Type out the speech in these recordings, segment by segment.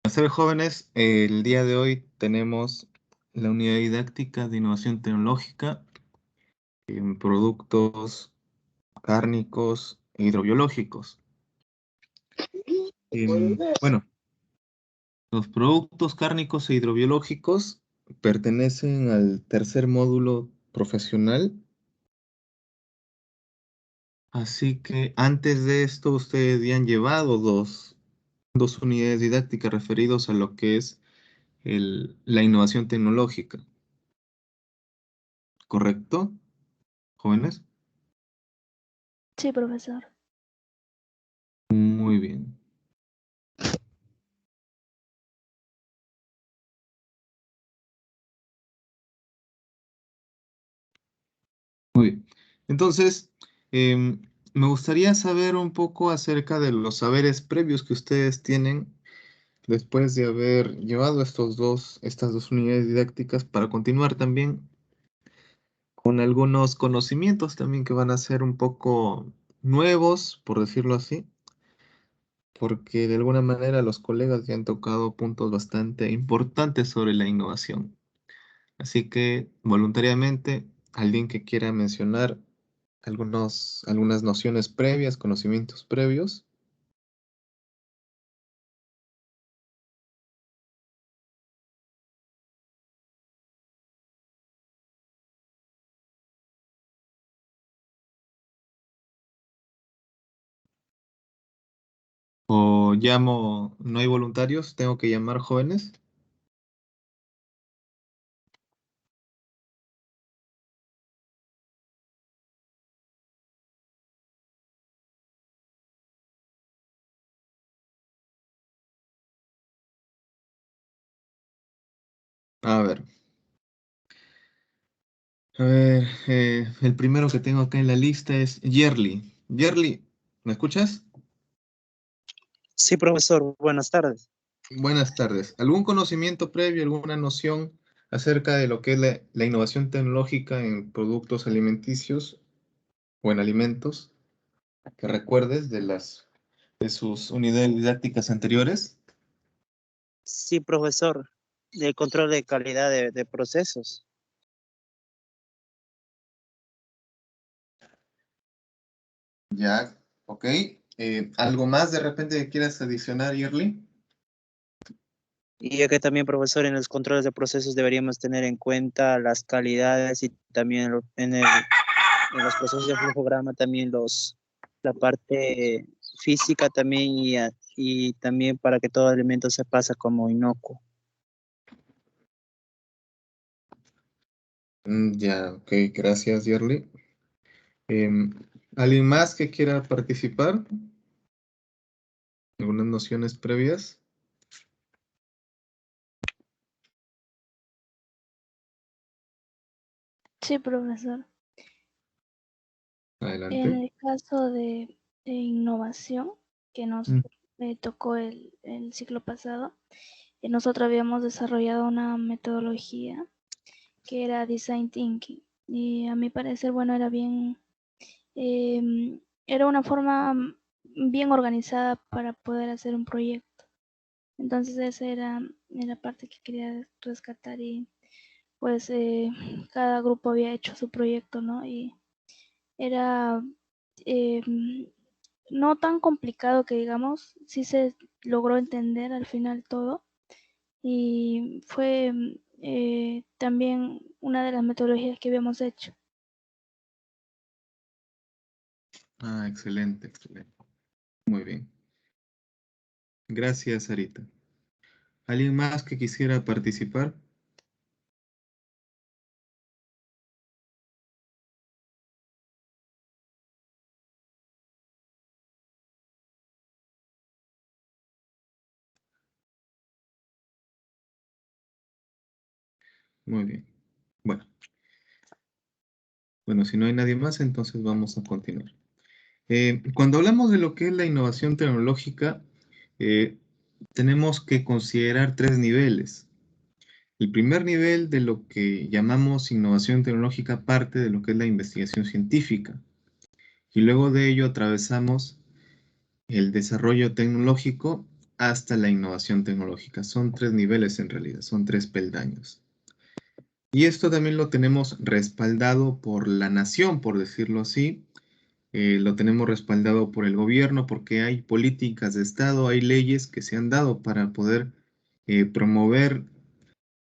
Ser jóvenes, el día de hoy tenemos la unidad didáctica de innovación tecnológica en productos cárnicos e hidrobiológicos. Bueno, los productos cárnicos e hidrobiológicos pertenecen al tercer módulo profesional, así que antes de esto ustedes ya han llevado dos unidades didácticas referidos a lo que es la innovación tecnológica, ¿correcto, jóvenes? Sí, profesor. Muy bien. Muy bien. Entonces, me gustaría saber un poco acerca de los saberes previos que ustedes tienen después de haber llevado estas dos unidades didácticas para continuar también con algunos conocimientos también que van a ser un poco nuevos, por decirlo así, porque de alguna manera los colegas ya han tocado puntos bastante importantes sobre la innovación. Así que voluntariamente, alguien que quiera mencionar algunas nociones previas, conocimientos previos. O llamo, no hay voluntarios, tengo que llamar jóvenes. A ver, el primero que tengo acá en la lista es Yerli. Yerli, ¿me escuchas? Sí, profesor, buenas tardes. Buenas tardes. ¿Algún conocimiento previo, alguna noción acerca de lo que es la innovación tecnológica en productos alimenticios o en alimentos que recuerdes de sus unidades didácticas anteriores? Sí, profesor, de control de calidad de procesos. Ya, ok. ¿Algo más de repente que quieras adicionar, Yerli? Y ya que también, profesor, en los controles de procesos deberíamos tener en cuenta las calidades y también en los procesos de flujograma también la parte física también y también para que todo alimento se pasa como inocuo. Ya, ok, gracias, Yerli. Em, ¿Alguien más que quiera participar? ¿Algunas nociones previas? Sí, profesor. En Adelante. el caso de innovación que nos Mm, tocó el ciclo pasado, nosotros habíamos desarrollado una metodología que era Design Thinking. Y a mi parecer, bueno, era una forma bien organizada para poder hacer un proyecto. Entonces esa era la parte que quería rescatar y pues cada grupo había hecho su proyecto, ¿no? Y era eh, no tan complicado que digamos, sí se logró entender al final todo y fue también una de las metodologías que habíamos hecho. excelente, excelente. Muy bien. Gracias, Sarita. ¿Alguien más que quisiera participar? Muy bien. Bueno, bueno, si no hay nadie más, entonces vamos a continuar. Cuando hablamos de lo que es la innovación tecnológica, eh, tenemos que considerar tres niveles. El primer nivel de lo que llamamos innovación tecnológica parte de lo que es la investigación científica. Y luego de ello atravesamos el desarrollo tecnológico hasta la innovación tecnológica. Son 3 niveles en realidad, son 3 peldaños. Y esto también lo tenemos respaldado por la nación, por decirlo así. Lo tenemos respaldado por el gobierno porque hay políticas de Estado, hay leyes que se han dado para poder promover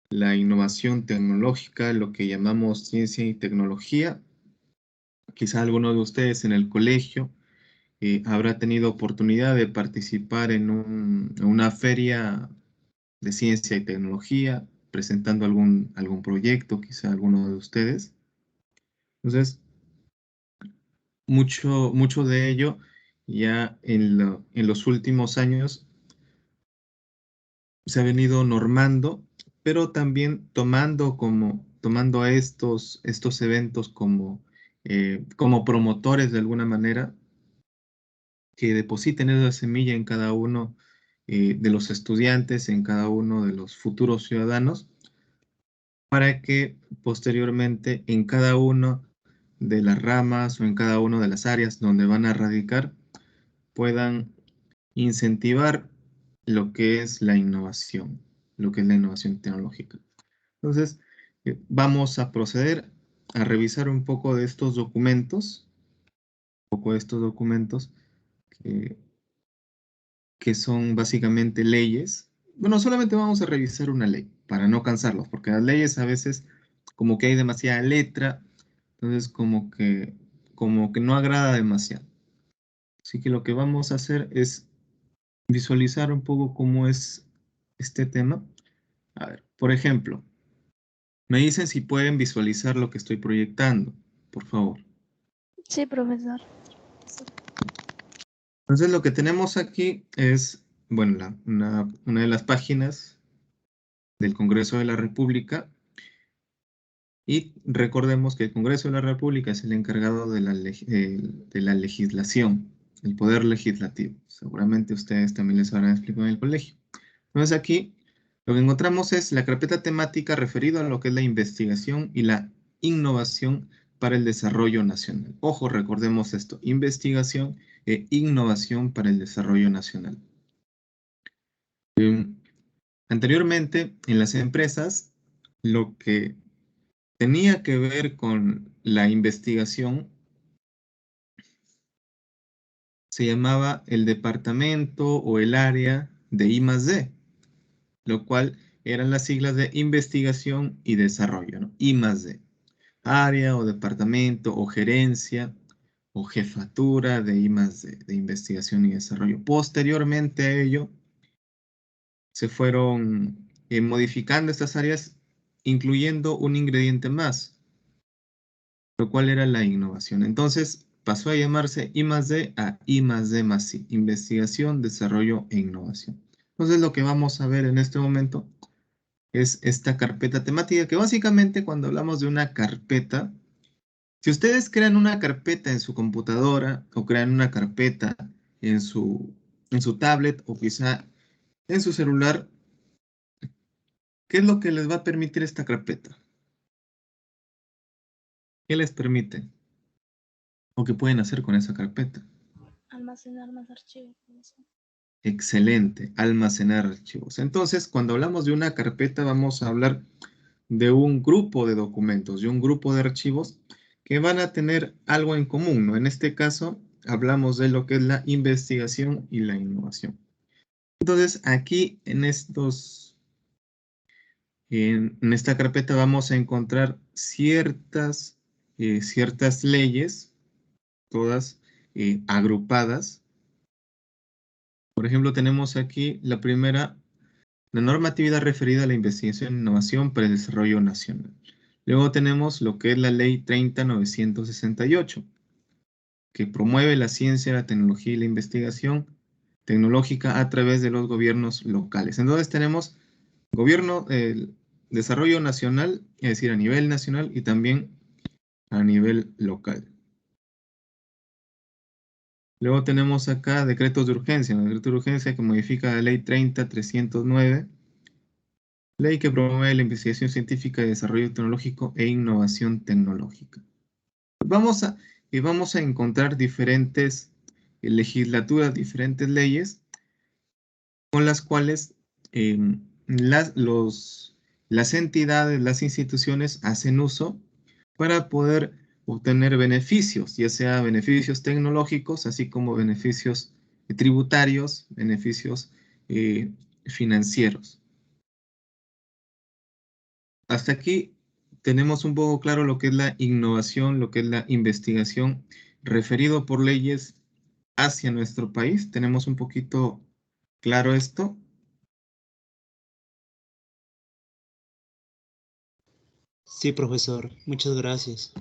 la innovación tecnológica, lo que llamamos ciencia y tecnología. Quizá alguno de ustedes en el colegio habrá tenido oportunidad de participar en una feria de ciencia y tecnología, presentando algún proyecto, quizá alguno de ustedes. Entonces, mucho de ello ya en los últimos años se ha venido normando, pero también tomando a estos eventos como promotores de alguna manera, que depositen esa semilla en cada uno de los estudiantes, en cada uno de los futuros ciudadanos, para que posteriormente en cada uno de las ramas o en cada una de las áreas donde van a radicar puedan incentivar lo que es la innovación, lo que es la innovación tecnológica. Entonces, vamos a proceder a revisar un poco de estos documentos, que son básicamente leyes. Bueno, solamente vamos a revisar una ley para no cansarlos, porque las leyes a veces como que hay demasiada letra, entonces como que no agrada demasiado. Así que lo que vamos a hacer es visualizar un poco cómo es este tema. A ver, por ejemplo, me dicen si pueden visualizar lo que estoy proyectando, por favor. Sí, profesor. Entonces lo que tenemos aquí es, bueno, una de las páginas del Congreso de la República. Y recordemos que el Congreso de la República es el encargado de la legislación, el poder legislativo. Seguramente ustedes también les habrán explicado en el colegio. Entonces aquí lo que encontramos es la carpeta temática referida a lo que es la investigación y la innovación para el desarrollo nacional. Ojo, recordemos esto, investigación e innovación para el desarrollo nacional. Anteriormente, en las empresas, lo que tenía que ver con la investigación se llamaba el departamento o el área de I+D, lo cual eran las siglas de investigación y desarrollo, ¿no? I+D, área o departamento o gerencia o jefatura de I+D, de investigación y desarrollo. Posteriormente a ello, se fueron modificando estas áreas, incluyendo un ingrediente más, lo cual era la innovación. Entonces pasó a llamarse I+D a I+D+I, investigación, desarrollo e innovación. Entonces lo que vamos a ver en este momento es esta carpeta temática, que básicamente cuando hablamos de una carpeta, si ustedes crean una carpeta en su computadora o crean una carpeta en su tablet o quizá en su celular, ¿qué es lo que les va a permitir esta carpeta? ¿Qué les permite? ¿O qué pueden hacer con esa carpeta? Almacenar más archivos, profesor. Excelente, almacenar archivos. Entonces, cuando hablamos de una carpeta, vamos a hablar de un grupo de documentos, de un grupo de archivos que van a tener algo en común, ¿no? En este caso, hablamos de lo que es la investigación y la innovación. Entonces, aquí en esta carpeta vamos a encontrar ciertas leyes, todas agrupadas. Por ejemplo, tenemos aquí la primera, la normatividad referida a la investigación e innovación para el desarrollo nacional. Luego tenemos lo que es la Ley 30.968, que promueve la ciencia, la tecnología y la investigación tecnológica a través de los gobiernos locales. Entonces tenemos gobierno, desarrollo nacional, es decir, a nivel nacional y también a nivel local. Luego tenemos acá decretos de urgencia, el decreto de urgencia que modifica la Ley 30.309, ley que promueve la investigación científica y desarrollo tecnológico e innovación tecnológica. Vamos a encontrar diferentes legislaturas, diferentes leyes con las cuales las entidades, las instituciones hacen uso para poder obtener beneficios, ya sea beneficios tecnológicos, así como beneficios tributarios, beneficios financieros. Hasta aquí tenemos un poco claro lo que es la innovación, lo que es la investigación referido por leyes hacia nuestro país. Tenemos un poquito claro esto. Sí, profesor, muchas gracias.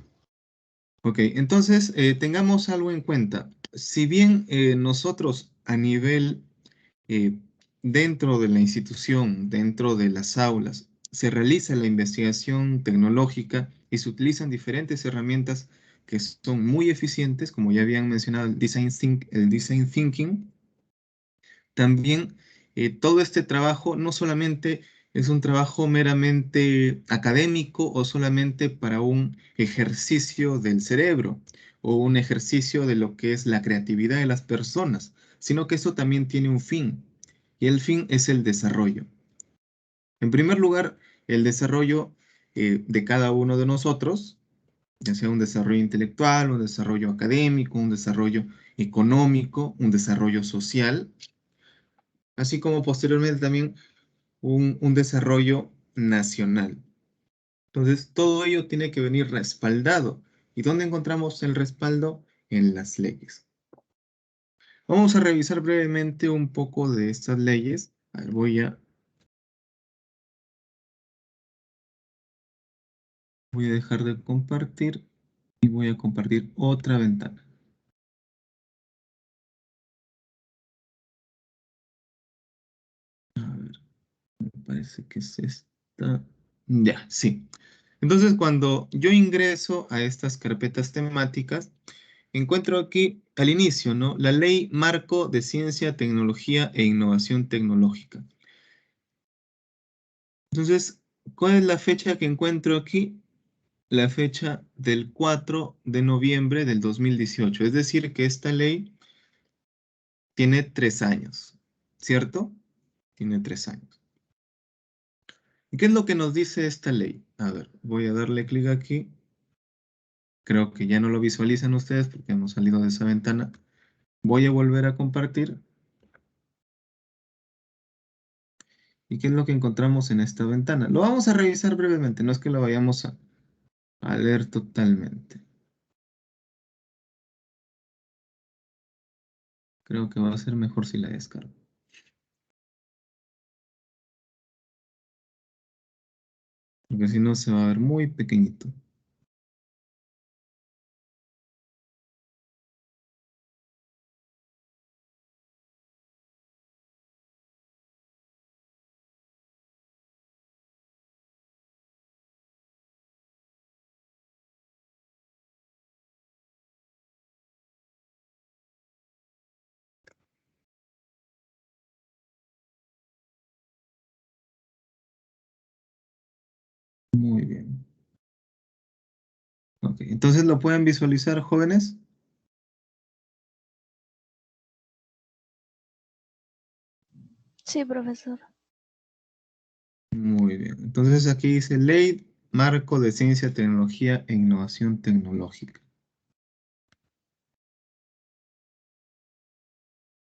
Ok, entonces tengamos algo en cuenta. Si bien nosotros a nivel eh, dentro de la institución, dentro de las aulas, se realiza la investigación tecnológica y se utilizan diferentes herramientas que son muy eficientes, como ya habían mencionado, el design thinking. También todo este trabajo no solamente es un trabajo meramente académico o solamente para un ejercicio del cerebro o un ejercicio de lo que es la creatividad de las personas, sino que eso también tiene un fin, y el fin es el desarrollo. En primer lugar, el desarrollo de cada uno de nosotros, ya sea un desarrollo intelectual, un desarrollo académico, un desarrollo económico, un desarrollo social, así como posteriormente también un desarrollo nacional. Entonces, todo ello tiene que venir respaldado. ¿Y dónde encontramos el respaldo? En las leyes. Vamos a revisar brevemente un poco de estas leyes. A ver, voy a dejar de compartir y voy a compartir otra ventana. A ver, me parece que es esta. Ya, sí. Entonces, cuando yo ingreso a estas carpetas temáticas, encuentro aquí al inicio, ¿no? La Ley Marco de Ciencia, Tecnología e Innovación Tecnológica. Entonces, ¿cuál es la fecha que encuentro aquí? La fecha del 4 de noviembre del 2018. Es decir, que esta ley tiene 3 años, ¿cierto? Tiene 3 años. ¿Y qué es lo que nos dice esta ley? A ver, voy a darle clic aquí. Creo que ya no lo visualizan ustedes porque hemos salido de esa ventana. Voy a volver a compartir. ¿Y qué es lo que encontramos en esta ventana? Lo vamos a revisar brevemente, no es que lo vayamos a leer totalmente. Creo que va a ser mejor si la descargo. Porque si no se va a ver muy pequeñito. Muy bien. Ok, entonces lo pueden visualizar, jóvenes. Sí, profesor. Muy bien. Entonces aquí dice Ley Marco de Ciencia, Tecnología e Innovación Tecnológica.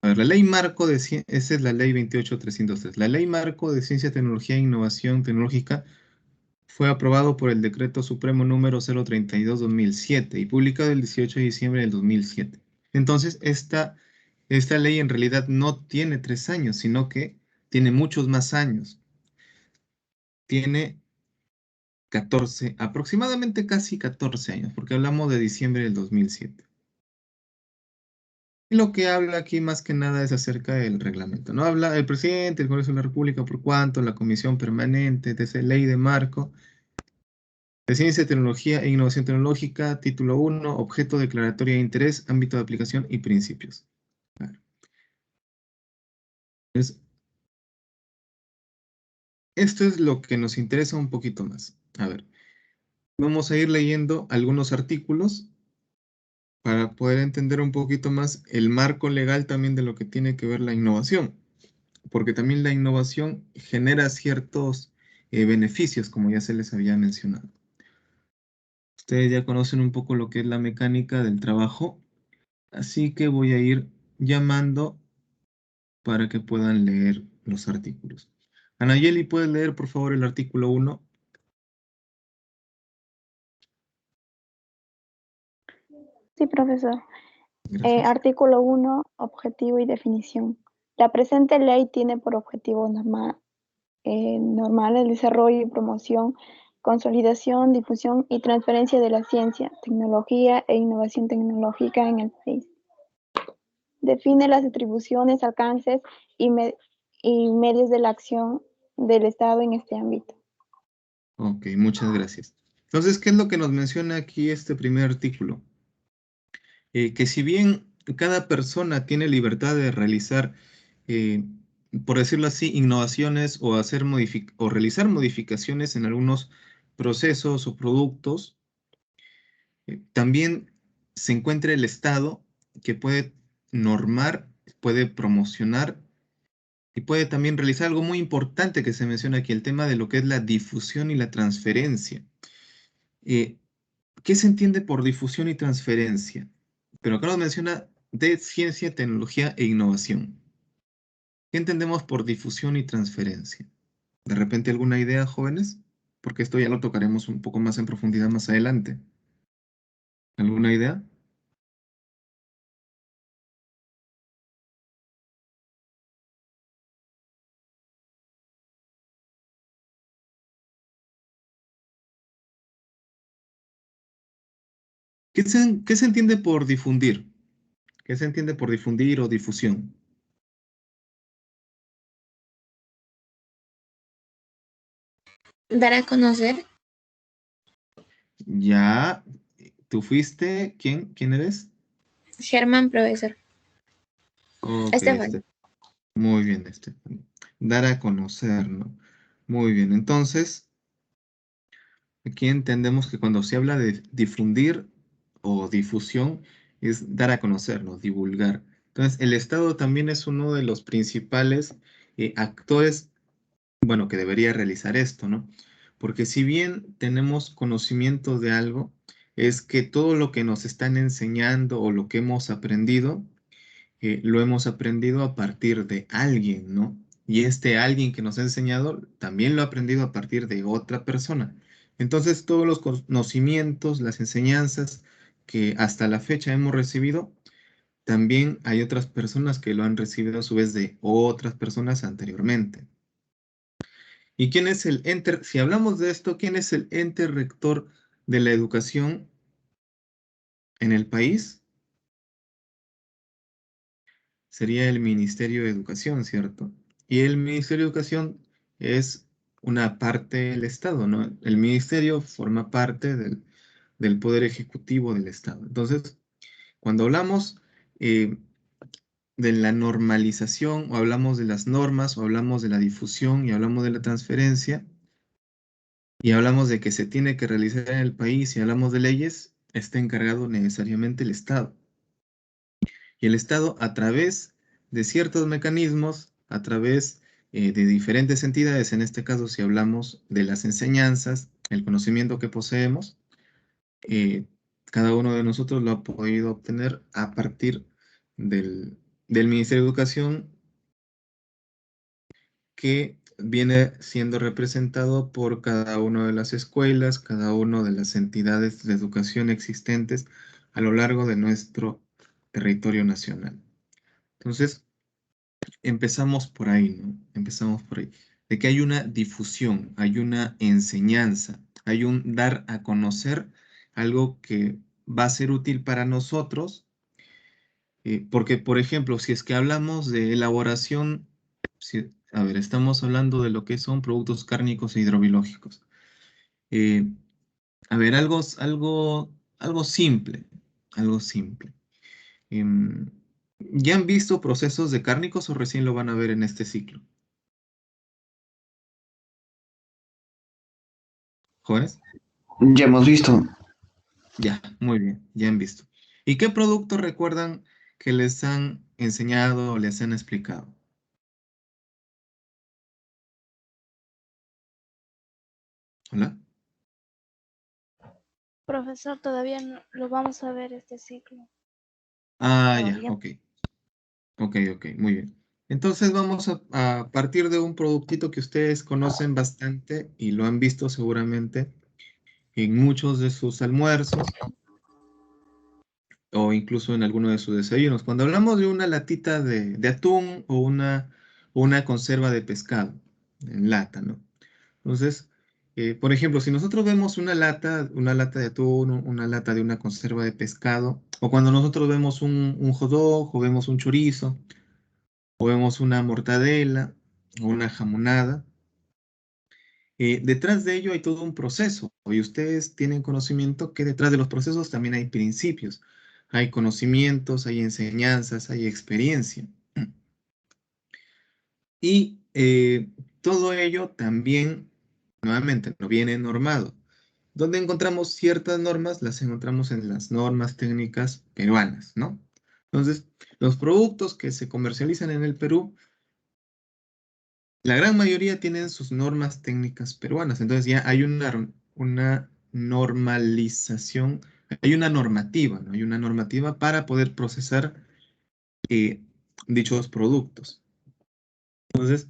A ver, la Ley Marco de Ciencia, esa es la Ley 28303. La Ley Marco de Ciencia, Tecnología e Innovación Tecnológica fue aprobado por el Decreto Supremo número 032/2007 y publicado el 18 de diciembre del 2007. Entonces, esta ley en realidad no tiene 3 años, sino que tiene muchos más años. Tiene 14, aproximadamente casi 14 años, porque hablamos de diciembre del 2007. Y lo que habla aquí más que nada es acerca del reglamento. No habla el presidente, el Congreso de la República, por cuanto la Comisión Permanente de esa ley de marco de Ciencia, Tecnología e Innovación Tecnológica, título 1, objeto, declaratoria de interés, ámbito de aplicación y principios. Claro. Entonces, esto es lo que nos interesa un poquito más. A ver, vamos a ir leyendo algunos artículos para poder entender un poquito más el marco legal también de lo que tiene que ver la innovación. porque también la innovación genera ciertos beneficios, como ya se les había mencionado. Ustedes ya conocen un poco lo que es la mecánica del trabajo, así que voy a ir llamando para que puedan leer los artículos. Anayeli, ¿puedes leer por favor el artículo 1? Sí, profesor. Gracias. Artículo 1, objetivo y definición. La presente ley tiene por objetivo normal el desarrollo y promoción, consolidación, difusión y transferencia de la ciencia, tecnología e innovación tecnológica en el país. Define las atribuciones, alcances y medios de la acción del Estado en este ámbito. Ok, muchas gracias. Entonces, ¿qué es lo que nos menciona aquí este primer artículo? Que si bien cada persona tiene libertad de realizar, eh, por decirlo así, innovaciones o o realizar modificaciones en algunos procesos o productos, también se encuentra el Estado que puede normar, puede promocionar y puede también realizar algo muy importante que se menciona aquí, el tema de lo que es la difusión y la transferencia. Eh, ¿Qué se entiende por difusión y transferencia? Pero acá nos menciona de ciencia, tecnología e innovación. ¿Qué entendemos por difusión y transferencia? ¿De repente alguna idea, jóvenes? Porque esto ya lo tocaremos un poco más en profundidad más adelante. ¿Alguna idea? ¿Qué se entiende por difundir? ¿Qué se entiende por difundir o difusión? Dar a conocer. Ya, tú fuiste, ¿quién eres? Germán, profesor. Ok, Estefan. muy bien, Estefan. Dar a conocer, ¿no? Muy bien, entonces, aquí entendemos que cuando se habla de difundir o difusión, es dar a conocer, ¿no? Divulgar. Entonces, el Estado también es uno de los principales actores, bueno, que debería realizar esto, ¿no? Porque si bien tenemos conocimiento de algo, es que todo lo que nos están enseñando o lo que hemos aprendido, lo hemos aprendido a partir de alguien, ¿no? Y este alguien que nos ha enseñado también lo ha aprendido a partir de otra persona. Entonces, todos los conocimientos, las enseñanzas que hasta la fecha hemos recibido, también hay otras personas que lo han recibido a su vez de otras personas anteriormente. ¿Y quién es el ente? Si hablamos de esto, ¿quién es el ente rector de la educación en el país? Sería el Ministerio de Educación, ¿cierto? Y el Ministerio de Educación es una parte del Estado, ¿no? El ministerio forma parte del Poder Ejecutivo del Estado. Entonces, cuando hablamos eh, de la normalización, o hablamos de las normas, o hablamos de la difusión, y hablamos de la transferencia, y hablamos de que se tiene que realizar en el país, y hablamos de leyes, está encargado necesariamente el Estado. Y el Estado, a través de ciertos mecanismos, a través de diferentes entidades, en este caso si hablamos de las enseñanzas, el conocimiento que poseemos, eh, cada uno de nosotros lo ha podido obtener a partir del Ministerio de Educación, que viene siendo representado por cada una de las escuelas, cada una de las entidades de educación existentes a lo largo de nuestro territorio nacional. Entonces, empezamos por ahí, ¿no? Empezamos por ahí. De que hay una difusión, hay una enseñanza, hay un dar a conocer algo que va a ser útil para nosotros, porque, por ejemplo, si es que hablamos de elaboración, a ver, estamos hablando de lo que son productos cárnicos e hidrobiológicos. Eh, a ver, algo simple, algo simple. Em, ¿Ya han visto procesos de cárnicos o recién lo van a ver en este ciclo? ¿Jóvenes? Ya hemos visto. Ya, muy bien, ya han visto. ¿Y qué producto recuerdan que les han enseñado o les han explicado? Hola. Profesor, todavía no lo vamos a ver este ciclo. Ah, ya, Todavía. ok. Ok, muy bien. Entonces vamos a partir de un productito que ustedes conocen bastante y lo han visto seguramente en muchos de sus almuerzos o incluso en alguno de sus desayunos. Cuando hablamos de una latita de atún o una conserva de pescado en lata, ¿no? Entonces, por ejemplo, si nosotros vemos una lata de atún, una lata de una conserva de pescado, o cuando nosotros vemos un hot dog o vemos un chorizo, o vemos una mortadela o una jamonada, detrás de ello hay todo un proceso y ustedes tienen conocimiento que detrás de los procesos también hay principios, hay conocimientos, hay enseñanzas, hay experiencia. Y todo ello también, nuevamente, no viene normado. ¿Dónde encontramos ciertas normas? Las encontramos en las normas técnicas peruanas, ¿no? Entonces, los productos que se comercializan en el Perú, la gran mayoría tienen sus normas técnicas peruanas, entonces ya hay una normalización, hay una normativa, ¿no? Hay una normativa para poder procesar eh, dichos productos. Entonces,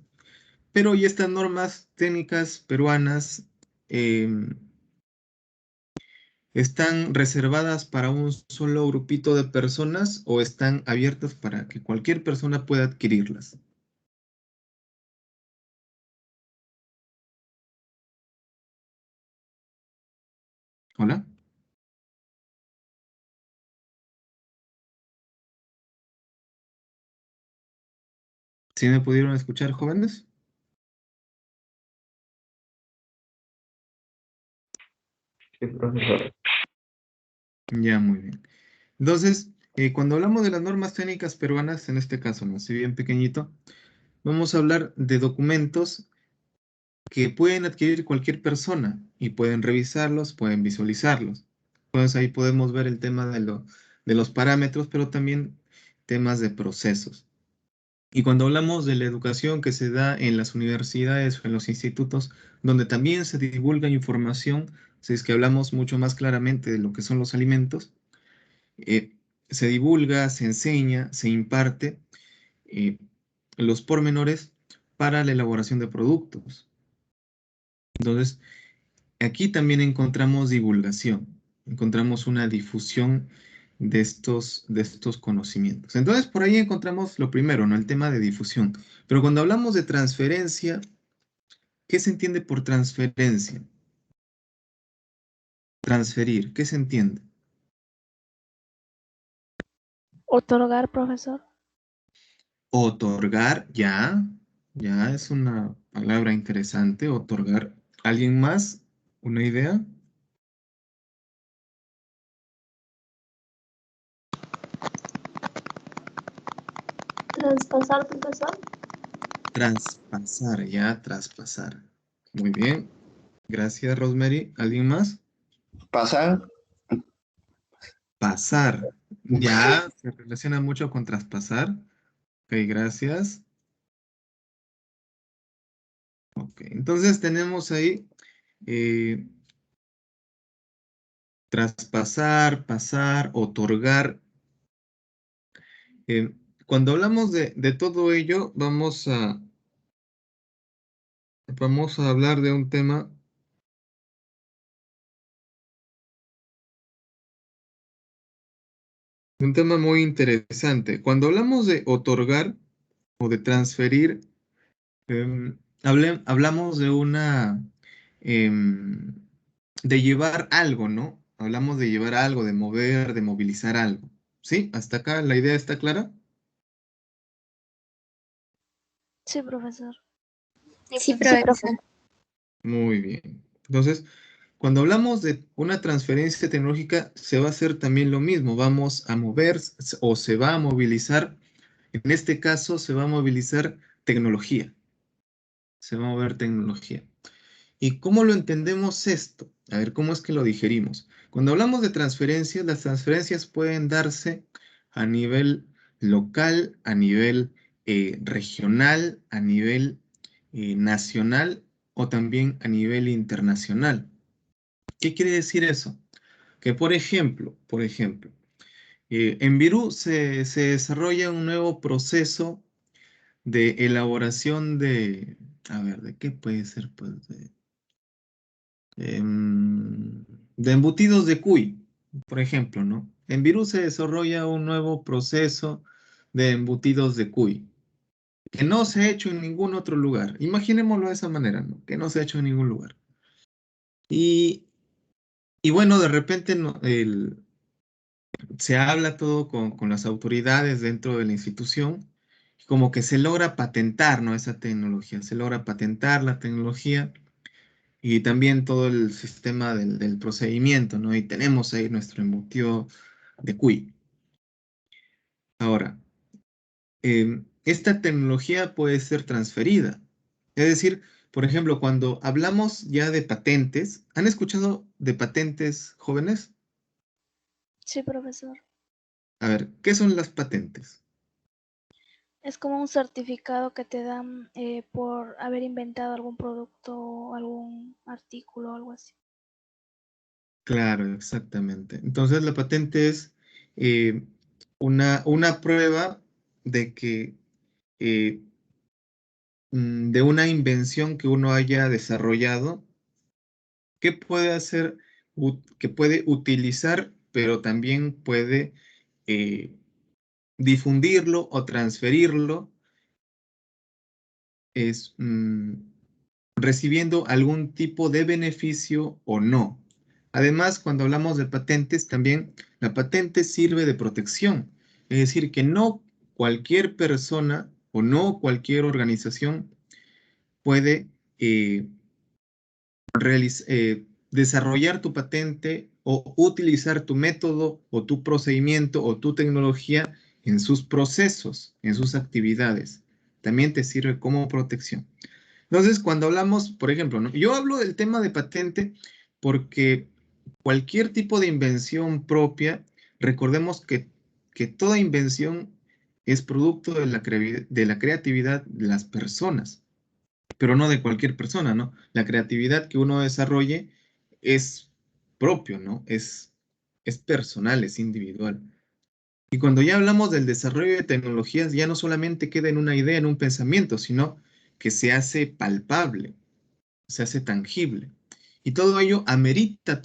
pero ¿y estas normas técnicas peruanas están reservadas para un solo grupito de personas o están abiertas para que cualquier persona pueda adquirirlas? ¿Hola? ¿Sí me pudieron escuchar, jóvenes? Sí, profesor. Ya, muy bien. Entonces, cuando hablamos de las normas técnicas peruanas, en este caso, ¿no? Si bien pequeñito, vamos a hablar de documentos que pueden adquirir cualquier persona y pueden revisarlos, pueden visualizarlos. Entonces ahí podemos ver el tema de los parámetros, pero también temas de procesos. Y cuando hablamos de la educación que se da en las universidades o en los institutos, donde también se divulga información, si es que hablamos mucho más claramente de lo que son los alimentos, se divulga, se enseña, se imparte eh, los pormenores para la elaboración de productos. Entonces, aquí también encontramos divulgación, encontramos una difusión de estos conocimientos. Entonces, por ahí encontramos lo primero, ¿no? El tema de difusión. Pero cuando hablamos de transferencia, ¿qué se entiende por transferencia? Transferir, ¿qué se entiende? Otorgar, profesor. Otorgar, ya es una palabra interesante, otorgar. ¿Alguien más? ¿Una idea? Traspasar, profesor. Traspasar, ya, traspasar. Muy bien. Gracias, Rosemary. ¿Alguien más? Pasar. Pasar. Ya, se relaciona mucho con traspasar. Ok, gracias. Ok, entonces tenemos ahí eh, traspasar, pasar, otorgar. Eh, Cuando hablamos de todo ello, vamos a hablar de un tema muy interesante. Cuando hablamos de otorgar o de transferir, hablamos de em, de llevar algo, ¿no? Hablamos de llevar algo, de mover, de movilizar algo. ¿Sí? ¿Hasta acá la idea está clara? Sí, profesor. Sí, profesor. Muy bien. Entonces, cuando hablamos de una transferencia tecnológica, se va a hacer también lo mismo. Vamos a mover o se va a movilizar, en este caso, se va a movilizar tecnología. Se va a mover tecnología. ¿Y cómo lo entendemos esto? A ver, ¿cómo es que lo digerimos? Cuando hablamos de transferencias, las transferencias pueden darse a nivel local, a nivel regional, a nivel nacional o también a nivel internacional. ¿Qué quiere decir eso? Que, por ejemplo, en Virú se desarrolla un nuevo proceso de elaboración de, a ver, ¿de qué puede ser? Pues de embutidos de cuy, por ejemplo, ¿no? En Virú se desarrolla un nuevo proceso de embutidos de cuy, que no se ha hecho en ningún otro lugar. Imaginémoslo de esa manera, ¿no? Que no se ha hecho en ningún lugar. Y, y bueno, de repente se habla todo con las autoridades dentro de la institución, como que se logra patentar, ¿no? Esa tecnología, se logra patentar la tecnología y también todo el sistema del procedimiento, ¿no? Y tenemos ahí nuestro embutido de cuy. Ahora, esta tecnología puede ser transferida. Es decir, por ejemplo, cuando hablamos ya de patentes, ¿han escuchado de patentes, jóvenes? Sí, profesor. A ver, ¿qué son las patentes? Es como un certificado que te dan por haber inventado algún producto o algún artículo o algo así. Claro, exactamente. Entonces, la patente es eh, una prueba de que eh, de una invención que uno haya desarrollado, que puede hacer, que puede utilizar, pero también puede eh, difundirlo o transferirlo, es recibiendo algún tipo de beneficio o no. Además, cuando hablamos de patentes, también la patente sirve de protección. Es decir, que no cualquier persona o no cualquier organización puede desarrollar tu patente o utilizar tu método o tu procedimiento o tu tecnología en sus procesos, en sus actividades. También te sirve como protección. Entonces, cuando hablamos, por ejemplo, ¿no? Yo hablo del tema de patente porque cualquier tipo de invención propia, recordemos que toda invención es producto de la creatividad de las personas, pero no de cualquier persona, ¿no? La creatividad que uno desarrolle es propio, ¿no? Es personal, es individual. Y cuando ya hablamos del desarrollo de tecnologías, ya no solamente queda en una idea, en un pensamiento, sino que se hace palpable, se hace tangible. Y todo ello amerita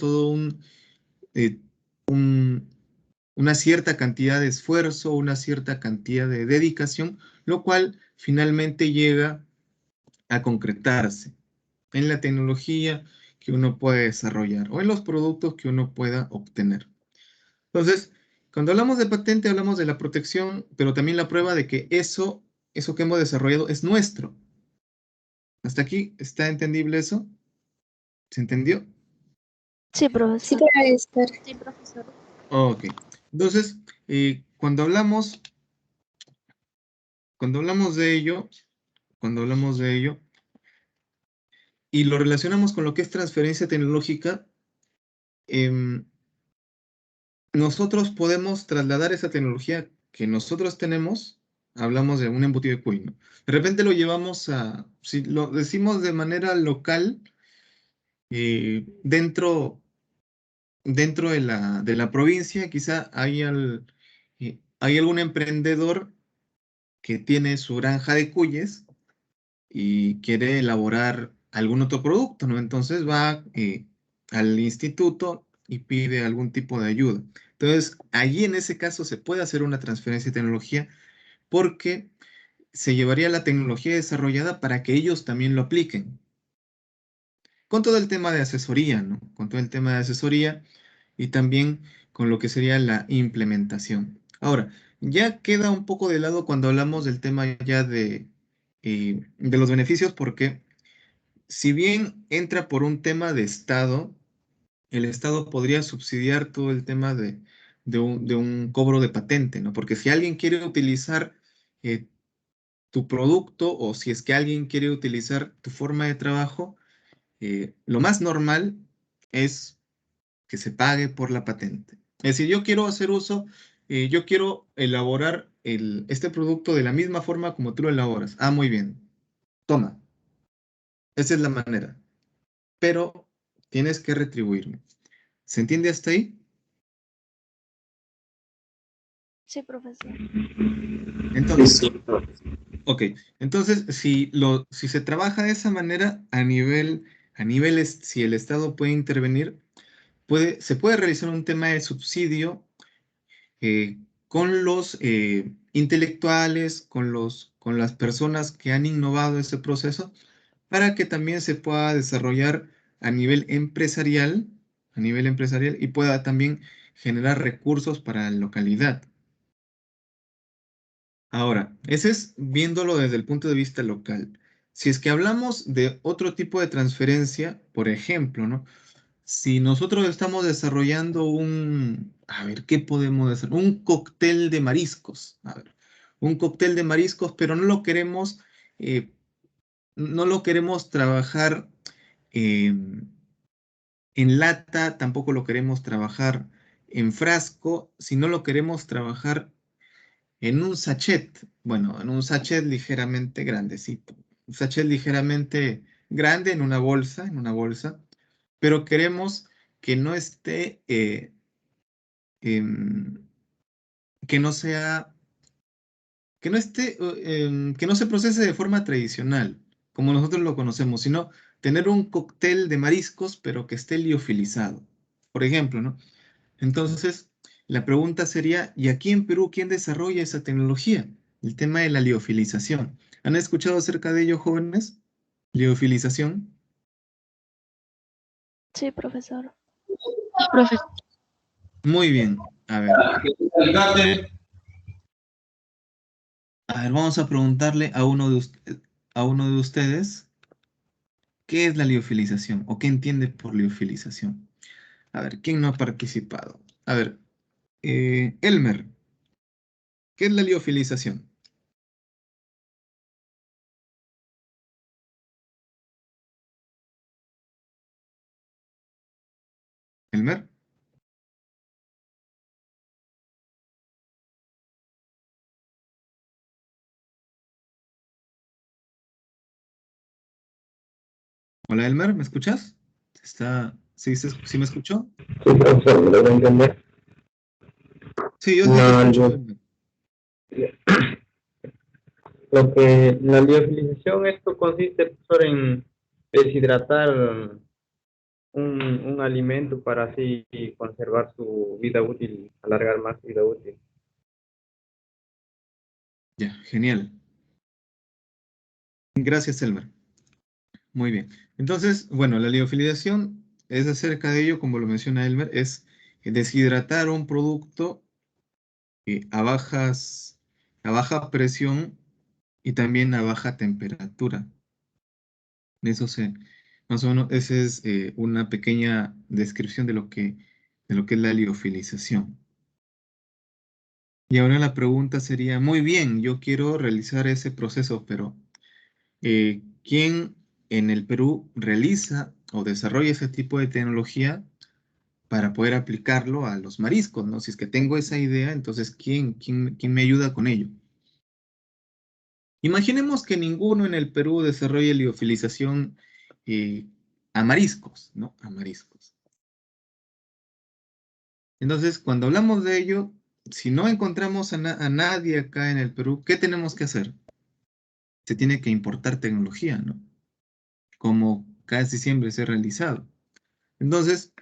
eh, un- una cierta cantidad de esfuerzo, una cierta cantidad de dedicación, lo cual finalmente llega a concretarse en la tecnología que uno puede desarrollar o en los productos que uno pueda obtener. Entonces, cuando hablamos de patente, hablamos de la protección, pero también la prueba de que eso que hemos desarrollado es nuestro. ¿Hasta aquí está entendible eso? ¿Se entendió? Sí, Sí, profesor. profesor. Sí, profesor. Ok. Entonces, cuando hablamos de ello, cuando hablamos de ello y lo relacionamos con lo que es transferencia tecnológica, em, nosotros podemos trasladar esa tecnología que nosotros tenemos, hablamos de un embutido de cuy, ¿no? De repente lo llevamos si lo decimos de manera local, dentro de la provincia, quizá hay algún emprendedor que tiene su granja de cuyes y quiere elaborar algún otro producto, ¿no? Entonces va al instituto y pide algún tipo de ayuda. Entonces, allí en ese caso se puede hacer una transferencia de tecnología porque se llevaría la tecnología desarrollada para que ellos también lo apliquen. Con todo el tema de asesoría, ¿no? Con todo el tema de asesoría y también con lo que sería la implementación. Ahora, ya queda un poco de lado cuando hablamos del tema ya de los beneficios, porque si bien entra por un tema de Estado, el Estado podría subsidiar todo el tema de un cobro de patente, ¿no? Porque si alguien quiere utilizar eh, tu producto o si es que alguien quiere utilizar tu forma de trabajo, lo más normal es que se pague por la patente. Es decir, yo quiero hacer uso, yo quiero elaborar este producto de la misma forma como tú lo elaboras. Ah, muy bien. Toma, Esa es la manera. Pero tienes que retribuirme. ¿Se entiende hasta ahí? Sí, profesor. Entonces, ok. Entonces, si se trabaja de esa manera a nivel, si el Estado puede intervenir, se puede realizar un tema de subsidio con los intelectuales, con las personas que han innovado ese proceso, para que también se pueda desarrollar a nivel empresarial y pueda también generar recursos para la localidad. Ahora, ese es viéndolo desde el punto de vista local. Si es que hablamos de otro tipo de transferencia, por ejemplo, ¿no? Si nosotros estamos desarrollando a ver, ¿qué podemos hacer? Un cóctel de mariscos, a ver, un cóctel de mariscos, pero eh, no lo queremos trabajar eh, en lata, tampoco lo queremos trabajar en frasco, sino lo queremos trabajar en un sachet, bueno, en un sachet ligeramente grandecito, un sachet ligeramente grande en una bolsa, pero queremos que no esté, em, que no sea, que no esté, que no se procese de forma tradicional, como nosotros lo conocemos, sino tener un cóctel de mariscos, pero que esté liofilizado, por ejemplo, ¿no? Entonces, la pregunta sería, ¿y aquí en Perú quién desarrolla esa tecnología? El tema de la liofilización. ¿Han escuchado acerca de ello, jóvenes? Liofilización. Sí, profesor. Profesor. Muy bien. A ver, vamos a preguntarle a uno de ustedes, ¿qué es la liofilización? ¿O qué entiende por liofilización? A ver, ¿quién no ha participado? A ver, Elmer, ¿qué es la liofilización? Elmer. Hola, Elmer, ¿me escuchas? ¿Sí me escuchó? Sí, profesor, ¿me lo voy a entender? Sí, yo sí te escucho, Elmer. Lo que la liofilización, esto consiste, profesor, en deshidratar un alimento para así conservar su vida útil, alargar más su vida útil. Ya, genial. Gracias, Elmer. Muy bien. Entonces, bueno, la liofilización es acerca de ello, como lo menciona Elmer, es deshidratar un producto a baja presión y también a baja temperatura. Más o menos, esa es una pequeña descripción de lo que es la liofilización. Y ahora la pregunta sería, muy bien, yo quiero realizar ese proceso, pero ¿quién en el Perú realiza o desarrolla ese tipo de tecnología para poder aplicarlo a los mariscos, ¿no? Si es que tengo esa idea, entonces, ¿quién me ayuda con ello? Imaginemos que ninguno en el Perú desarrolle liofilización a mariscos, ¿no? A mariscos. Entonces, cuando hablamos de ello, si no encontramos a nadie acá en el Perú, ¿qué tenemos que hacer? Se tiene que importar tecnología, ¿no? Como casi siempre se ha realizado. Entonces,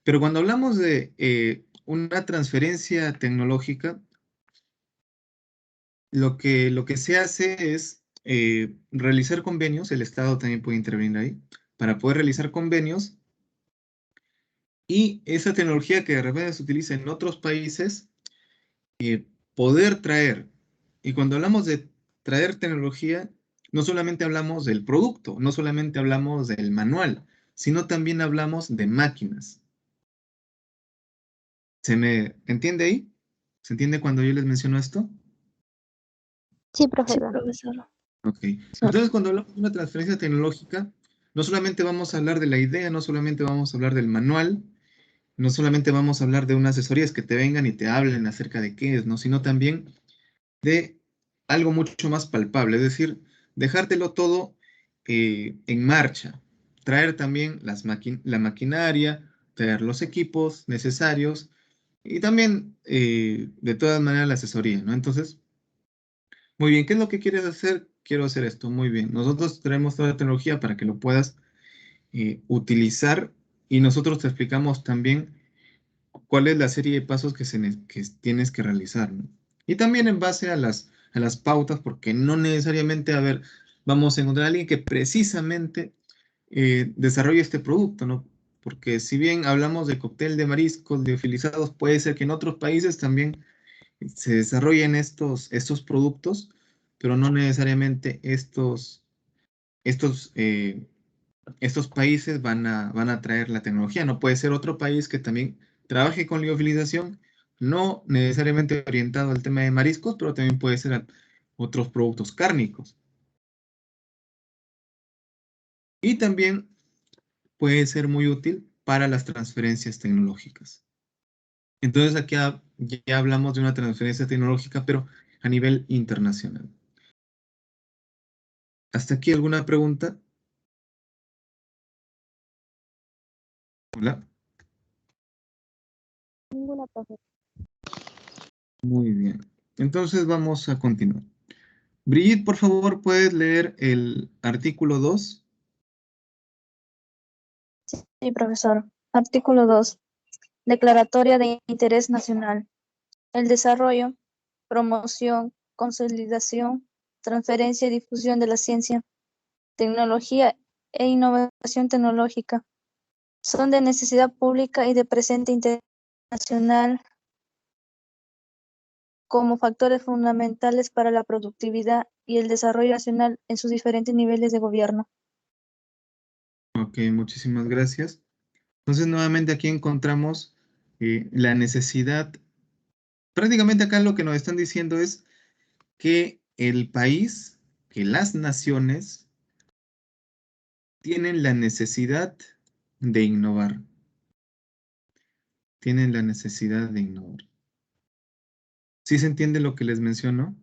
pero cuando hablamos de una transferencia tecnológica, lo que se hace es realizar convenios, el Estado también puede intervenir ahí, para poder realizar convenios y esa tecnología que de repente se utiliza en otros países, poder traer. Y cuando hablamos de traer tecnología, no solamente hablamos del producto, no solamente hablamos del manual, sino también hablamos de máquinas. ¿Se me entiende ahí? ¿Se entiende cuando yo les menciono esto? Sí, Sí, profesor. profesor. Ok. Entonces, cuando hablamos de una transferencia tecnológica, no solamente vamos a hablar de la idea, no solamente vamos a hablar del manual, no solamente vamos a hablar de unas asesorías que te vengan y te hablen acerca de qué es, ¿no? Sino también de algo mucho más palpable, es decir, dejártelo todo en marcha. Traer también la maquinaria, traer los equipos necesarios y también, de todas maneras, la asesoría, ¿no? Entonces, muy bien, ¿qué es lo que quieres hacer? Quiero hacer esto, muy bien. Nosotros traemos toda la tecnología para que lo puedas utilizar y nosotros te explicamos también cuál es la serie de pasos que tienes que realizar, ¿no? Y también en base a las pautas, porque no necesariamente, a ver, vamos a encontrar a alguien que precisamente desarrolle este producto, ¿no? Porque si bien hablamos de cóctel de mariscos liofilizados, puede ser que en otros países también se desarrollen estos productos, pero no necesariamente estos, eh, estos países van a traer la tecnología. No puede ser otro país que también trabaje con liofilización, no necesariamente orientado al tema de mariscos, pero también puede ser a otros productos cárnicos. Y también puede ser muy útil para las transferencias tecnológicas. Entonces aquí ya hablamos de una transferencia tecnológica, pero a nivel internacional. ¿Hasta aquí alguna pregunta? Hola. Ninguna, profe. Muy bien. Entonces vamos a continuar. Brigitte, por favor, ¿puedes leer el artículo 2? Sí, profesor. Artículo 2. Declaratoria de interés nacional. El desarrollo, promoción, consolidación, transferencia y difusión de la ciencia, tecnología e innovación tecnológica son de necesidad pública y de presente interés nacional como factores fundamentales para la productividad y el desarrollo nacional en sus diferentes niveles de gobierno. Ok, muchísimas gracias. Entonces, nuevamente aquí encontramos la necesidad. Prácticamente acá lo que nos están diciendo es que el país, que las naciones tienen la necesidad de innovar. Tienen la necesidad de innovar. ¿Sí se entiende lo que les menciono?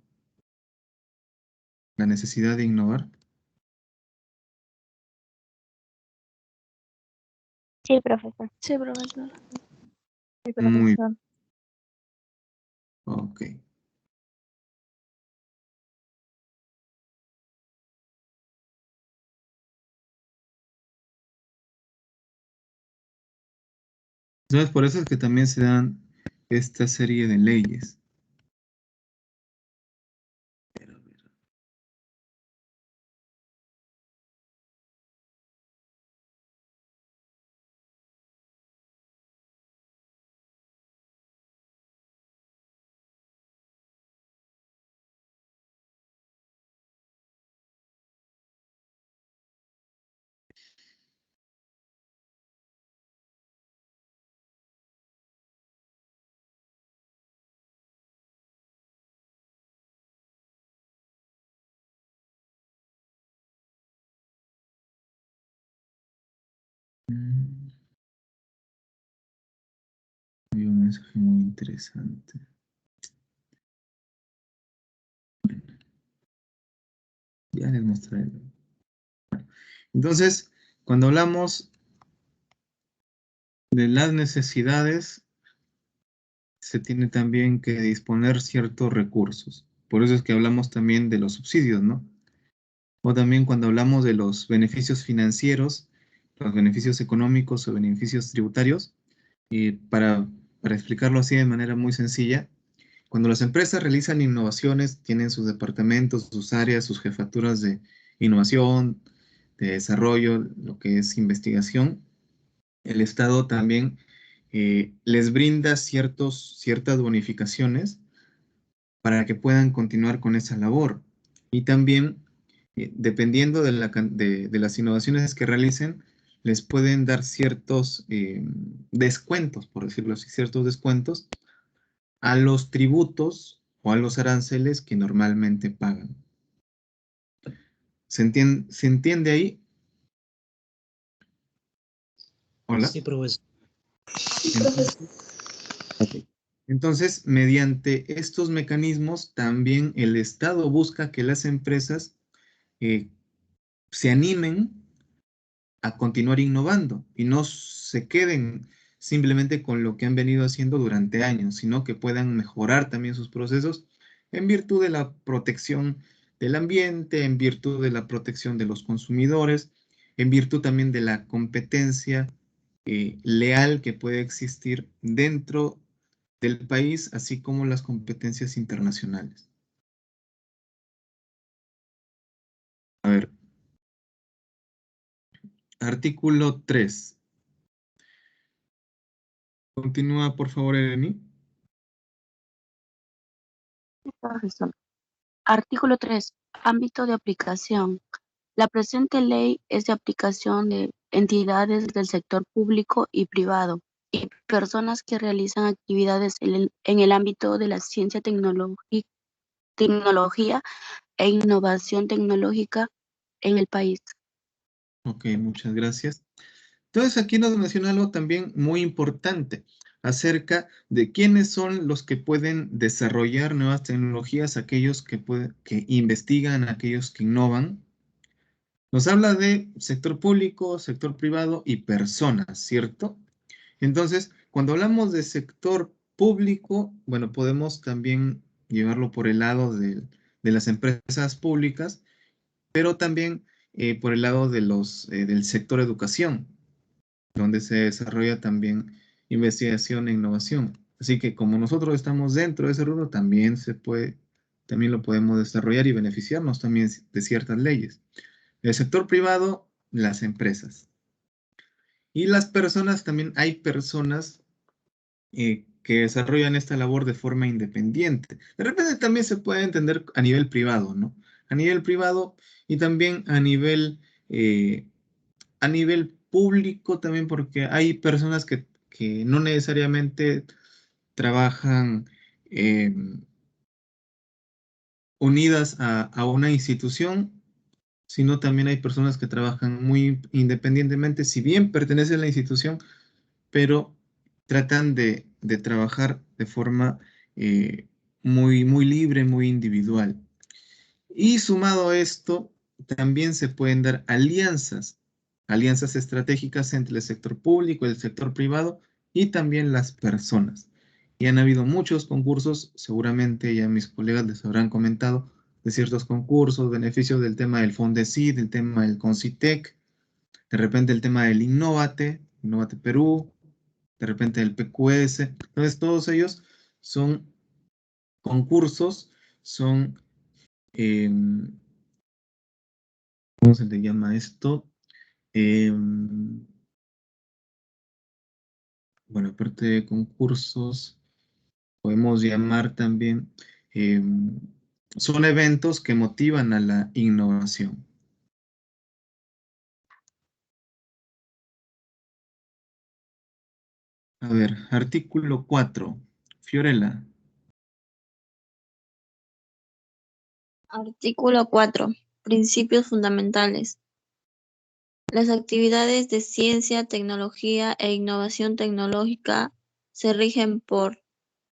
La necesidad de innovar. Sí, profesor. Sí, profesor. Sí, Muy, profesor. ok. Entonces, por eso es que también se dan esta serie de leyes. Hay un mensaje muy interesante. Ya les mostraré. Entonces, cuando hablamos de las necesidades, se tiene también que disponer ciertos recursos. Por eso es que hablamos también de los subsidios, ¿no? O también cuando hablamos de los beneficios financieros, los beneficios económicos o beneficios tributarios, y para explicarlo así de manera muy sencilla, cuando las empresas realizan innovaciones, tienen sus departamentos, sus áreas, sus jefaturas de innovación, de desarrollo, lo que es investigación, el Estado también les brinda ciertas bonificaciones para que puedan continuar con esa labor. Y también, dependiendo de las innovaciones que realicen, les pueden dar ciertos descuentos, por decirlo así, ciertos descuentos a los tributos o a los aranceles que normalmente pagan. Se entiende ahí? Hola. Sí, profesor. Ok. Entonces, mediante estos mecanismos, también el Estado busca que las empresas se animen a continuar innovando y no se queden simplemente con lo que han venido haciendo durante años, sino que puedan mejorar también sus procesos en virtud de la protección del ambiente, en virtud de la protección de los consumidores, en virtud también de la competencia leal que puede existir dentro del país, así como las competencias internacionales. A ver, artículo 3. Continúa, por favor, Eleni. Profesor. Artículo 3. Ámbito de aplicación. La presente ley es de aplicación de entidades del sector público y privado y personas que realizan actividades en el ámbito de la ciencia, tecnología e innovación tecnológica en el país. Ok, muchas gracias. Entonces aquí nos menciona algo también muy importante acerca de quiénes son los que pueden desarrollar nuevas tecnologías, aquellos que investigan, aquellos que innovan. Nos habla de sector público, sector privado y personas, ¿cierto? Entonces, cuando hablamos de sector público, bueno, podemos también llevarlo por el lado de las empresas públicas, pero también por el lado de del sector educación, donde se desarrolla también investigación e innovación. Así que como nosotros estamos dentro de ese rubro, también lo podemos desarrollar y beneficiarnos también de ciertas leyes. El sector privado, las empresas. Y las personas, también hay personas que desarrollan esta labor de forma independiente. De repente también se puede entender a nivel privado, ¿no? A nivel privado y también a nivel público también, porque hay personas que no necesariamente trabajan eh, unidas a una institución, sino también hay personas que trabajan muy independientemente, si bien pertenecen a la institución, pero tratan de trabajar de forma muy libre, muy individual. Y sumado a esto, también se pueden dar alianzas estratégicas entre el sector público, el sector privado y también las personas. Y han habido muchos concursos, seguramente ya mis colegas les habrán comentado de ciertos concursos, beneficios del tema del Fondesit, del tema del Concitec, de repente el tema del Innovate Perú, de repente el PQS. Entonces, todos ellos son concursos, son ¿cómo se le llama esto? Bueno, aparte de concursos, podemos llamar también, son eventos que motivan a la innovación. A ver, artículo 4. Fiorella. Artículo 4. Principios fundamentales. Las actividades de ciencia, tecnología e innovación tecnológica se rigen por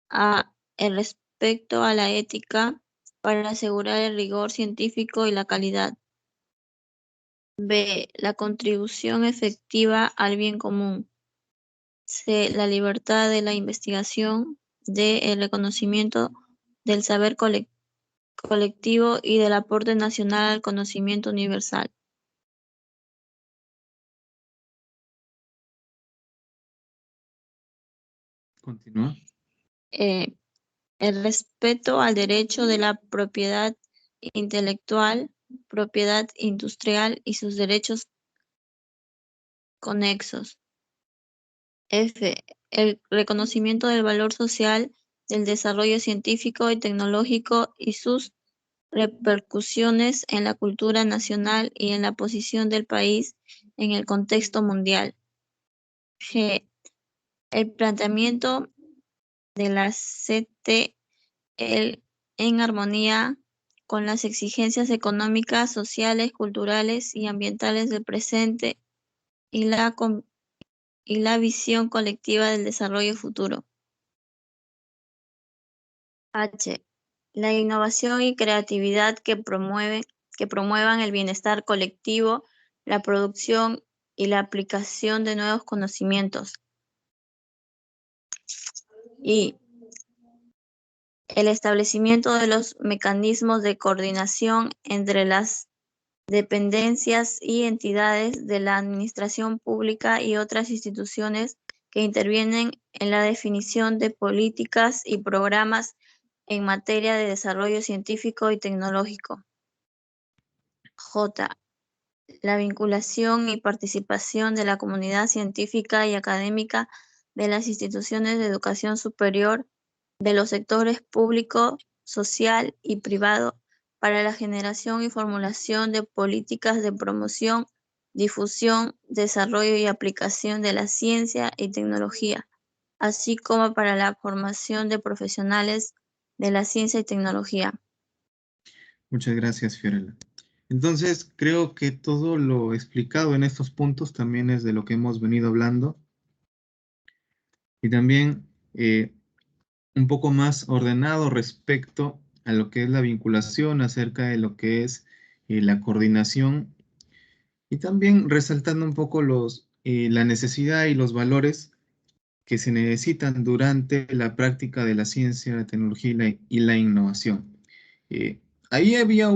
A. El respeto a la ética para asegurar el rigor científico y la calidad. B. La contribución efectiva al bien común. C. La libertad de la investigación. D. El reconocimiento del saber colectivo y del aporte nacional al conocimiento universal. Continúa. El respeto al derecho de la propiedad intelectual, propiedad industrial y sus derechos conexos. F. El reconocimiento del valor social del desarrollo científico y tecnológico y sus repercusiones en la cultura nacional y en la posición del país en el contexto mundial. G. El planteamiento de la CT en armonía con las exigencias económicas, sociales, culturales y ambientales del presente y la visión colectiva del desarrollo futuro. H. La innovación y creatividad que que promuevan el bienestar colectivo, la producción y la aplicación de nuevos conocimientos. Y el establecimiento de los mecanismos de coordinación entre las dependencias y entidades de la administración pública y otras instituciones que intervienen en la definición de políticas y programas en materia de desarrollo científico y tecnológico. J. La vinculación y participación de la comunidad científica y académica de las instituciones de educación superior, de los sectores público, social y privado para la generación y formulación de políticas de promoción, difusión, desarrollo y aplicación de la ciencia y tecnología, así como para la formación de profesionales de la ciencia y tecnología. Muchas gracias, Fiorella. Entonces, creo que todo lo explicado en estos puntos también es de lo que hemos venido hablando. Y también un poco más ordenado respecto a lo que es la vinculación, acerca de lo que es la coordinación. Y también resaltando un poco la necesidad y los valores que se necesitan durante la práctica de la ciencia, la tecnología y la innovación. Ahí había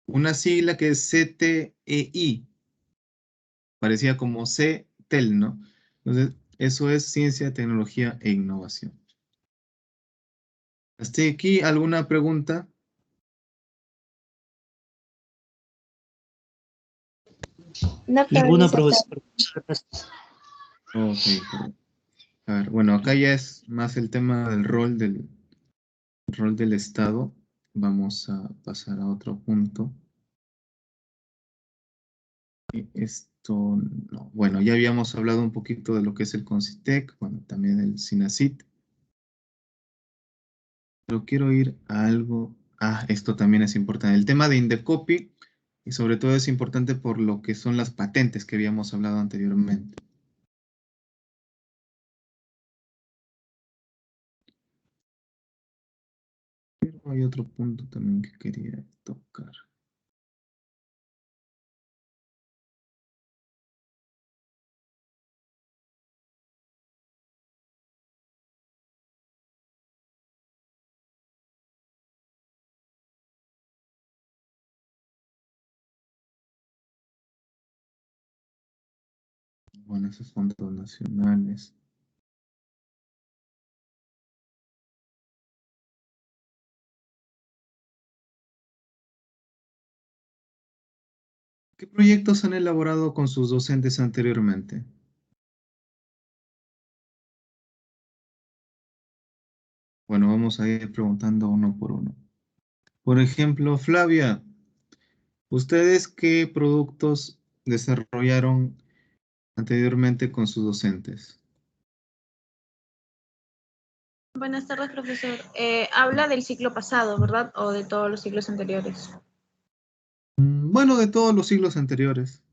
una sigla que es CTEI, parecía como CTEL, ¿no? Entonces, eso es ciencia, tecnología e innovación. ¿Hasta aquí alguna pregunta? No, Ninguna, profesor. profesor. Ok, correcto. A ver, bueno, acá ya es más el tema del rol del Estado. Vamos a pasar a otro punto. Esto, no. Bueno, ya habíamos hablado un poquito de lo que es el CONCITEC, bueno, también el SINACIT. Pero quiero ir a algo. Esto también es importante. El tema de Indecopi, y sobre todo es importante por lo que son las patentes que habíamos hablado anteriormente. Pero hay otro punto también que quería tocar. Bueno, esos fondos nacionales. ¿Qué proyectos han elaborado con sus docentes anteriormente? Bueno, vamos a ir preguntando uno por uno. Por ejemplo, Flavia, ¿ustedes qué productos desarrollaron anteriormente con sus docentes? Buenas tardes, profesor. Habla del ciclo pasado, ¿verdad? ¿O de todos los ciclos anteriores? Bueno, de todos los siglos anteriores.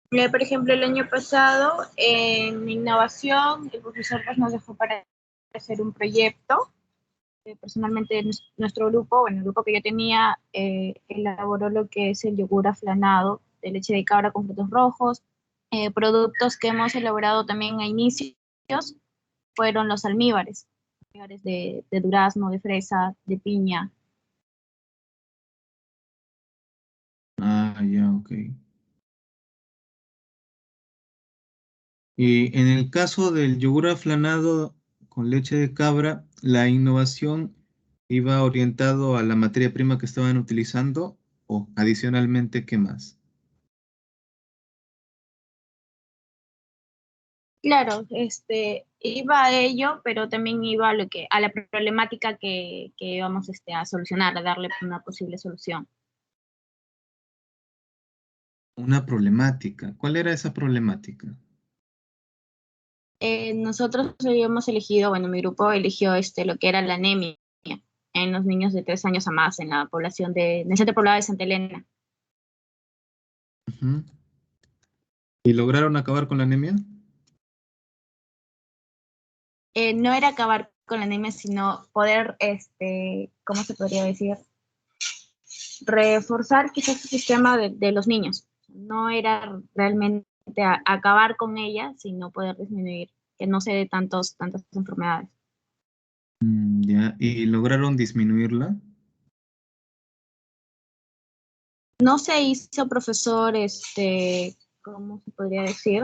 Por ejemplo, el año pasado, en innovación, el profesor pues, nos dejó para hacer un proyecto. Personalmente, nuestro grupo, bueno, el grupo que yo tenía, elaboró lo que es el yogur aflanado de leche de cabra con frutos rojos. Productos que hemos elaborado también a inicios fueron los almíbares de durazno, de fresa, de piña. Ya, ok. Y en el caso del yogur aflanado con leche de cabra, ¿la innovación iba orientado a la materia prima que estaban utilizando o adicionalmente qué más? Claro, iba a ello, pero también iba a a la problemática que íbamos a solucionar, a darle una posible solución. Una problemática. ¿Cuál era esa problemática? Nosotros habíamos elegido, bueno, mi grupo eligió lo que era la anemia en los niños de 3 años a más en la población en el centro poblado de Santa Elena. Ujú. ¿Y lograron acabar con la anemia? No era acabar con la anemia, sino poder, ¿cómo se podría decir? reforzar quizás el sistema de los niños. No era realmente acabar con ella, sino poder disminuir, que no se dé tantas enfermedades. Ya, ¿y lograron disminuirla? No se hizo, profesor, ¿cómo se podría decir?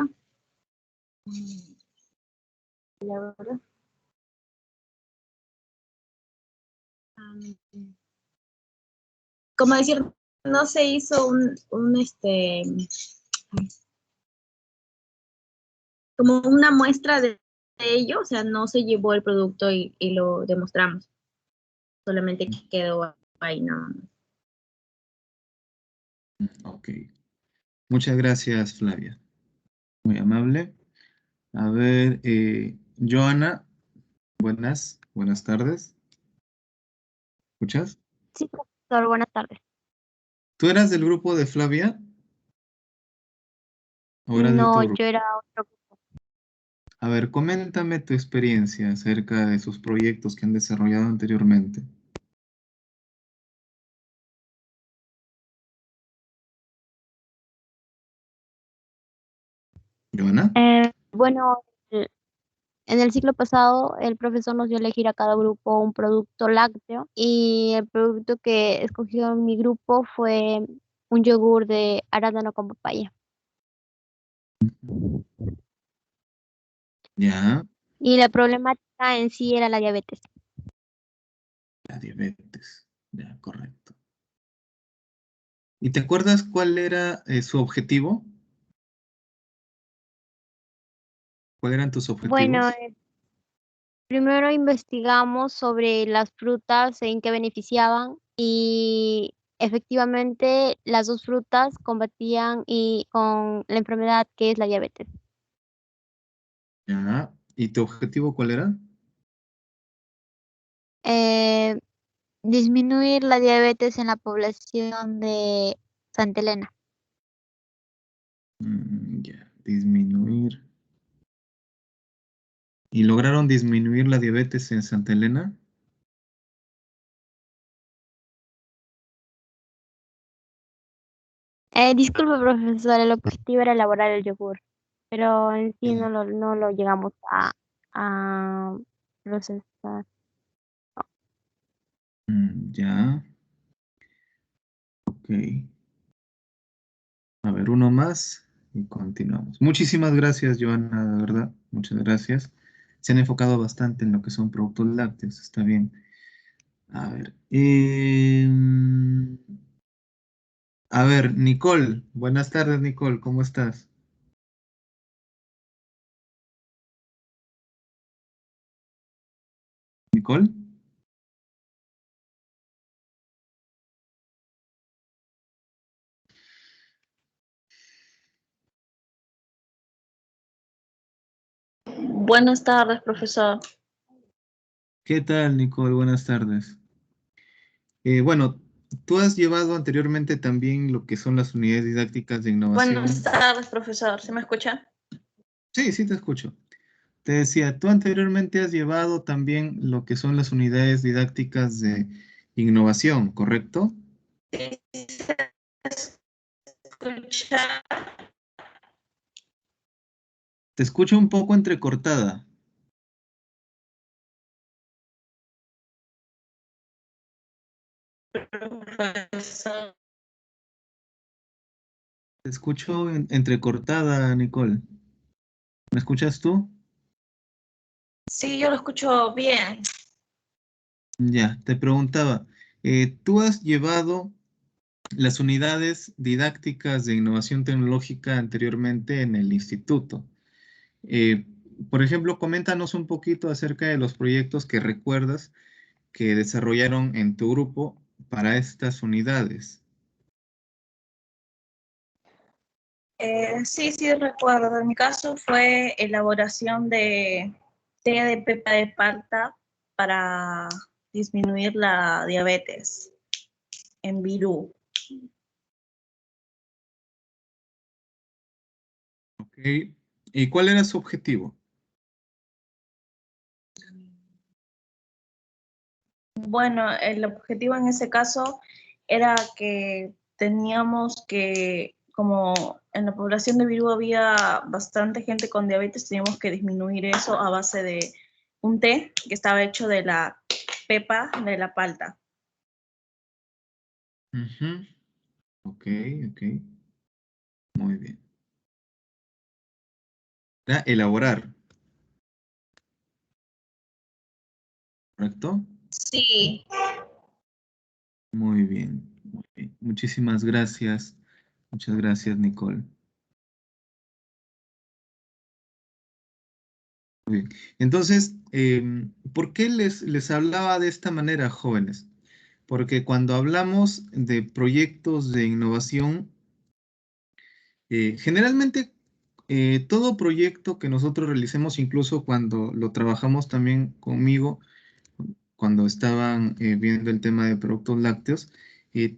La verdad. Como decir, no se hizo como una muestra de ello, o sea, no se llevó el producto y lo demostramos. Solamente quedó ahí nada más. Ok. Muchas gracias, Flavia. Muy amable. A ver, Joana, buenas tardes. ¿Escuchas? Sí, profesor, buenas tardes. ¿Tú eras del grupo de Flavia? ¿O eras de otro No, grupo? yo era otro. A ver, coméntame tu experiencia acerca de sus proyectos que han desarrollado anteriormente. ¿Joana? Bueno, en el ciclo pasado el profesor nos dio a elegir a cada grupo un producto lácteo y el producto que escogió mi grupo fue un yogur de arándano con papaya. Ya, Y la problemática en sí era la diabetes. la diabetes. Ya, correcto. ¿Y te acuerdas cuál era su objetivo? ¿Cuáles eran tus Bueno, objetivos? primero investigamos sobre las frutas en qué beneficiaban y efectivamente las dos frutas combatían con la enfermedad que es la diabetes. Ya. ¿Y tu objetivo cuál era? Eh, Disminuir la diabetes en la población de Santa Elena. Ya, disminuir. ¿Y lograron disminuir la diabetes en Santa Elena? Disculpe, profesor, el objetivo era elaborar el yogur, pero en sí Ya. no lo llegamos a procesar. Ya, ok. A ver, uno más y continuamos. Muchísimas gracias, Joana, de verdad. Muchas gracias. Se han enfocado bastante en lo que son productos lácteos. Está bien. A ver. A ver, Nicole. Buenas tardes, Nicole. ¿Cómo estás? Nicole. Buenas tardes, profesor. ¿Qué tal, Nicole? Buenas tardes. Bueno, tú has llevado anteriormente también lo que son las unidades didácticas de Buenas innovación. tardes, profesor. ¿Se me escucha? Sí, sí, te escucho. Te decía, tú anteriormente has llevado también lo que son las unidades didácticas de innovación, ¿correcto? Sí, se escucha. Te escucho un poco entrecortada. Profesor. Te escucho entrecortada, Nicole. ¿Me escuchas tú? Sí, yo lo escucho bien. Ya, te preguntaba, ¿tú has llevado las unidades didácticas de innovación tecnológica anteriormente en el instituto? Eh, por ejemplo, coméntanos un poquito acerca de los proyectos que recuerdas que desarrollaron en tu grupo para estas unidades. Sí, sí, recuerdo. En mi caso fue elaboración de té de pepa de palta para disminuir la diabetes en Virú. ¿Ok? ¿Y cuál era su objetivo? Bueno, el objetivo en ese caso era que teníamos que, como en la población de Virú había bastante gente con diabetes, teníamos que disminuir eso a base de un té que estaba hecho de la pepa de la palta. Ujú. Ok, ok. Muy bien. Era elaborar, ¿correcto? Sí. Muy bien, muy bien. Muchísimas gracias. Muchas gracias, Nicole. Muy bien. Entonces, ¿por qué les hablaba de esta manera, jóvenes? Porque cuando hablamos de proyectos de innovación, generalmente todo proyecto que nosotros realicemos, incluso cuando lo trabajamos también conmigo, cuando estaban viendo el tema de productos lácteos, eh,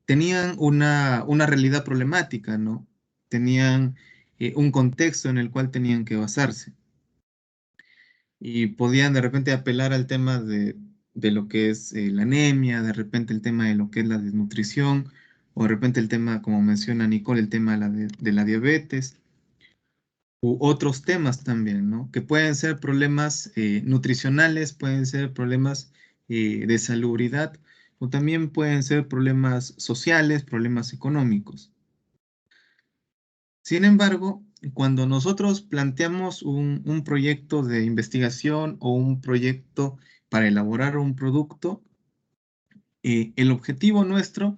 tenían una realidad problemática, ¿no? Tenían un contexto en el cual tenían que basarse. Y podían de repente apelar al tema de lo que es la anemia, de repente el tema de lo que es la desnutrición, o de repente el tema, como menciona Nicole, el tema de la diabetes, u otros temas también, ¿no? Que pueden ser problemas nutricionales, pueden ser problemas de salubridad, o también pueden ser problemas sociales, problemas económicos. Sin embargo, cuando nosotros planteamos un proyecto de investigación o un proyecto para elaborar un producto, el objetivo nuestro,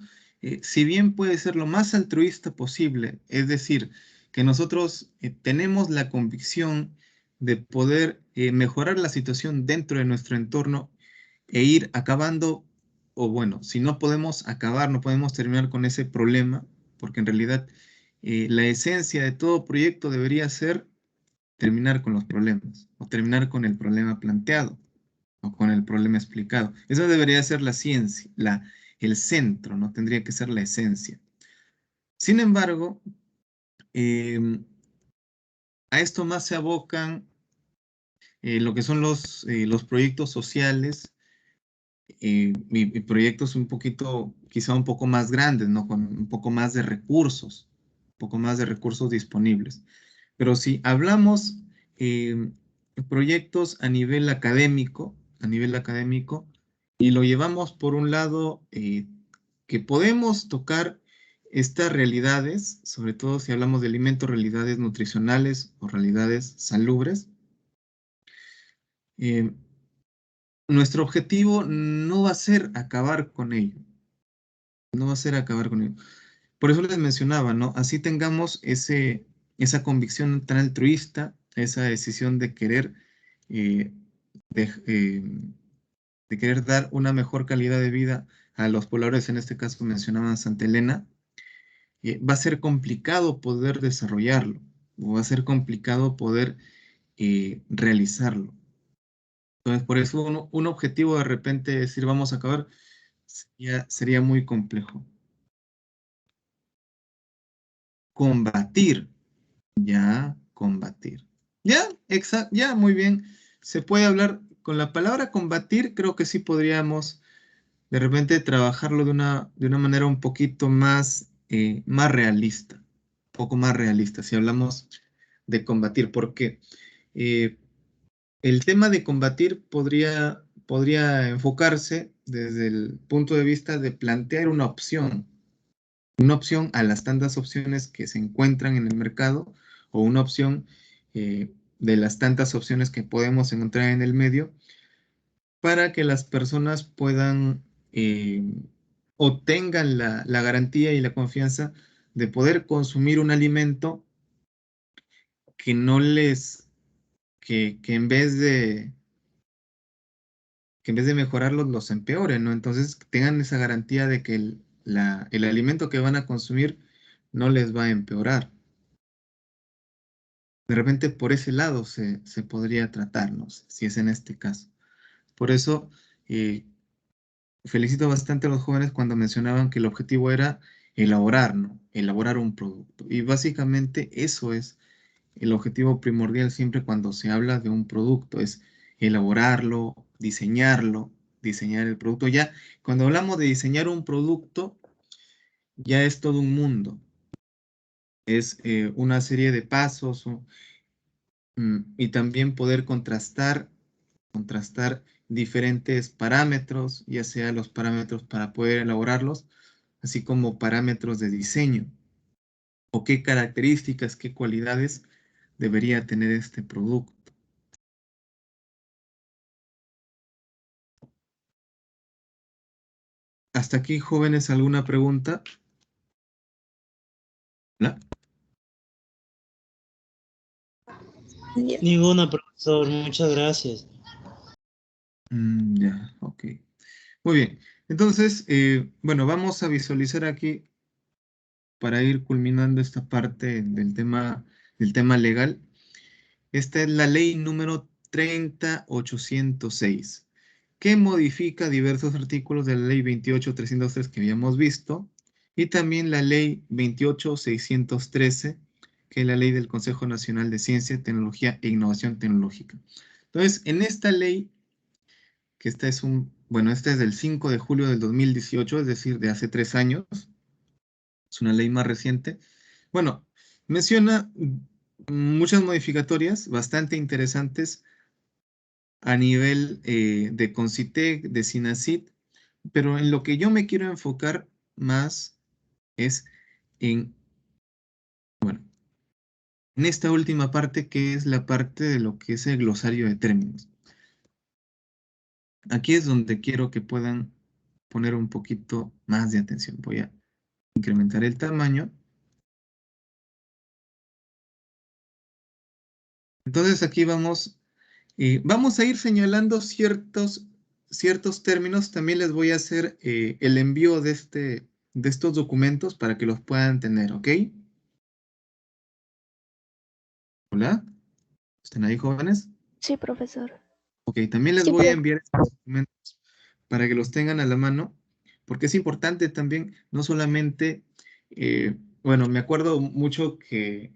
si bien puede ser lo más altruista posible, es decir, que nosotros tenemos la convicción de poder mejorar la situación dentro de nuestro entorno e ir acabando, o bueno, si no podemos acabar, no podemos terminar con ese problema, porque en realidad la esencia de todo proyecto debería ser terminar con los problemas o terminar con el problema planteado o con el problema explicado. Eso debería ser la ciencia, el centro, no tendría que ser la esencia. Sin embargo, a esto más se abocan lo que son los proyectos sociales y proyectos un poquito, quizá un poco más grandes, ¿no? Con un poco más de recursos, un poco más de recursos disponibles. Pero si hablamos proyectos a nivel académico, y lo llevamos por un lado que podemos tocar estas realidades, sobre todo si hablamos de alimentos, realidades nutricionales o realidades salubres, eh, nuestro objetivo no va a ser acabar con ello, no va a ser acabar con ello. Por eso les mencionaba, ¿no? Así tengamos esa convicción tan altruista, esa decisión de querer, eh, de, eh, de querer dar una mejor calidad de vida a los pobladores, en este caso mencionaban Santa Elena, va a ser complicado poder desarrollarlo, o va a ser complicado poder realizarlo. Entonces, por eso un objetivo de repente decir vamos a acabar sería muy complejo. Combatir. Ya, combatir. Ya, exacto, ya, muy bien. Se puede hablar con la palabra combatir, creo que sí podríamos de repente trabajarlo de una manera un poquito más, más realista, un poco más realista, si hablamos de combatir, porque el tema de combatir podría enfocarse desde el punto de vista de plantear una opción a las tantas opciones que se encuentran en el mercado o una opción de las tantas opciones que podemos encontrar en el medio para que las personas puedan o tengan la garantía y la confianza de poder consumir un alimento que no les, que en vez de mejorarlos los empeore, ¿no? Entonces tengan esa garantía de que el alimento que van a consumir no les va a empeorar. De repente por ese lado se podría tratarnos, si es en este caso. Por eso felicito bastante a los jóvenes cuando mencionaban que el objetivo era elaborar, ¿no? Elaborar un producto. Y básicamente eso es el objetivo primordial siempre cuando se habla de un producto, es elaborarlo, diseñarlo, diseñar el producto. Ya, cuando hablamos de diseñar un producto, ya es todo un mundo. Es una serie de pasos y también poder contrastar diferentes parámetros, ya sea los parámetros para poder elaborarlos, así como parámetros de diseño, o qué características, qué cualidades debería tener este producto. Hasta aquí, jóvenes, ¿alguna pregunta? ¿No? Ninguna, profesor, muchas gracias. Ya, ok. Muy bien. Entonces, bueno, vamos a visualizar aquí para ir culminando esta parte del tema legal. Esta es la ley número 30806, que modifica diversos artículos de la ley 28303 que habíamos visto, y también la ley 28613, que es la ley del Consejo Nacional de Ciencia, Tecnología e Innovación Tecnológica. Entonces, en esta ley, que esta es del 5 de julio del 2018, es decir, de hace 3 años, es una ley más reciente. Bueno, menciona muchas modificatorias bastante interesantes a nivel de Concitec, de SINACIT, pero en lo que yo me quiero enfocar más es en, en esta última parte, que es la parte de lo que es el glosario de términos. Aquí es donde quiero que puedan poner un poquito más de atención. Voy a incrementar el tamaño. Entonces aquí vamos a ir señalando ciertos términos. También les voy a hacer el envío de estos documentos para que los puedan tener, ¿ok? ¿Hola? ¿Están ahí, jóvenes? Sí, profesor. Ok, también les Sí, voy a profe. enviar estos documentos para que los tengan a la mano, porque es importante también, no solamente, bueno, me acuerdo mucho que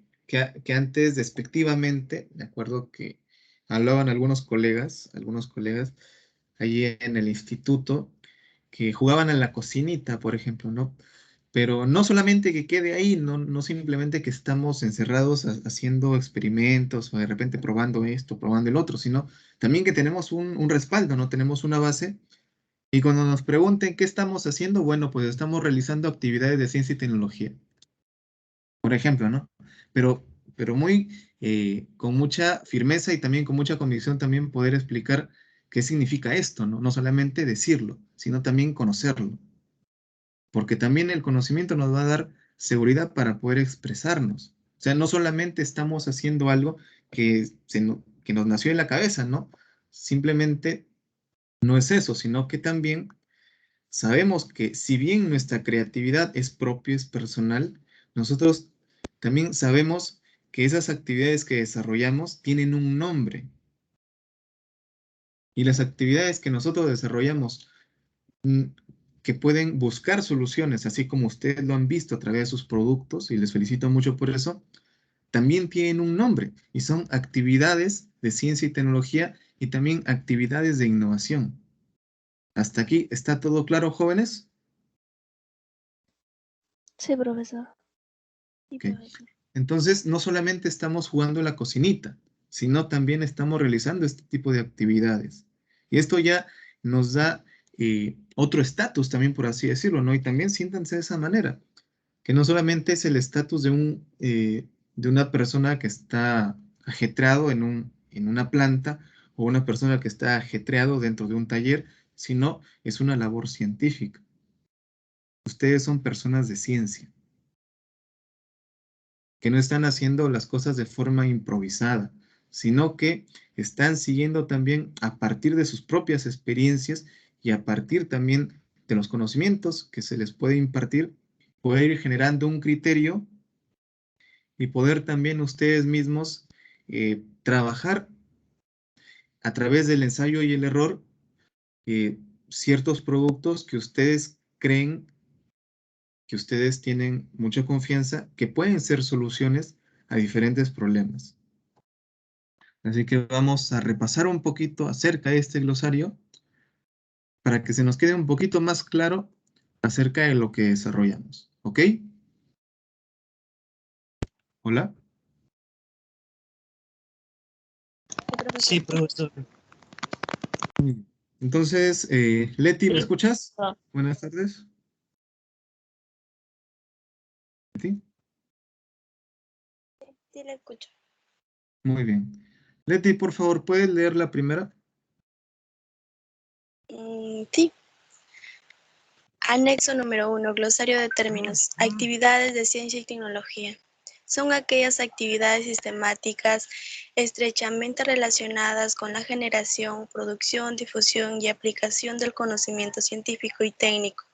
antes despectivamente, me acuerdo que hablaban algunos colegas allí en el instituto, que jugaban a la cocinita, por ejemplo, ¿no? Pero no solamente que quede ahí, no simplemente que estamos encerrados haciendo experimentos o de repente probando esto, probando el otro, sino también que tenemos un respaldo, ¿no? Tenemos una base. Y cuando nos pregunten qué estamos haciendo, bueno, pues estamos realizando actividades de ciencia y tecnología, por ejemplo, ¿no? Pero muy, con mucha firmeza y también con mucha convicción también poder explicar qué significa esto, ¿no? No solamente decirlo, sino también conocerlo. Porque también el conocimiento nos va a dar seguridad para poder expresarnos. O sea, no solamente estamos haciendo algo que nos nació en la cabeza, ¿no? Simplemente no es eso, sino que también sabemos que si bien nuestra creatividad es propia, es personal, nosotros también sabemos que esas actividades que desarrollamos tienen un nombre. Y las actividades que nosotros desarrollamos mm, que pueden buscar soluciones, así como ustedes lo han visto a través de sus productos, y les felicito mucho por eso, también tienen un nombre y son actividades de ciencia y tecnología y también actividades de innovación. ¿Hasta aquí está todo claro, jóvenes? Sí, profesor. Sí, Ok. profesor. Entonces, no solamente estamos jugando la cocinita, sino también estamos realizando este tipo de actividades. Y esto ya nos da otro estatus también, por así decirlo, ¿no? Y también siéntanse de esa manera, que no solamente es el estatus de una persona que está ajetreado en una planta o una persona que está ajetreado dentro de un taller, sino es una labor científica. Ustedes son personas de ciencia, que no están haciendo las cosas de forma improvisada, sino que están siguiendo también a partir de sus propias experiencias y a partir también de los conocimientos que se les puede impartir, poder ir generando un criterio y poder también ustedes mismos trabajar a través del ensayo y el error ciertos productos que ustedes creen, que ustedes tienen mucha confianza, que pueden ser soluciones a diferentes problemas. Así que vamos a repasar un poquito acerca de este glosario para que se nos quede un poquito más claro acerca de lo que desarrollamos. ¿Ok? ¿Hola? Sí, profesor. Entonces, Leti, ¿me Sí. escuchas? Ah. Buenas tardes. ¿Leti? Sí, le escucho. Muy bien. Leti, por favor, ¿puedes leer la primera? Sí. Anexo número 1. Glosario de términos. Actividades de ciencia y tecnología. Son aquellas actividades sistemáticas estrechamente relacionadas con la generación, producción, difusión y aplicación del conocimiento científico y técnico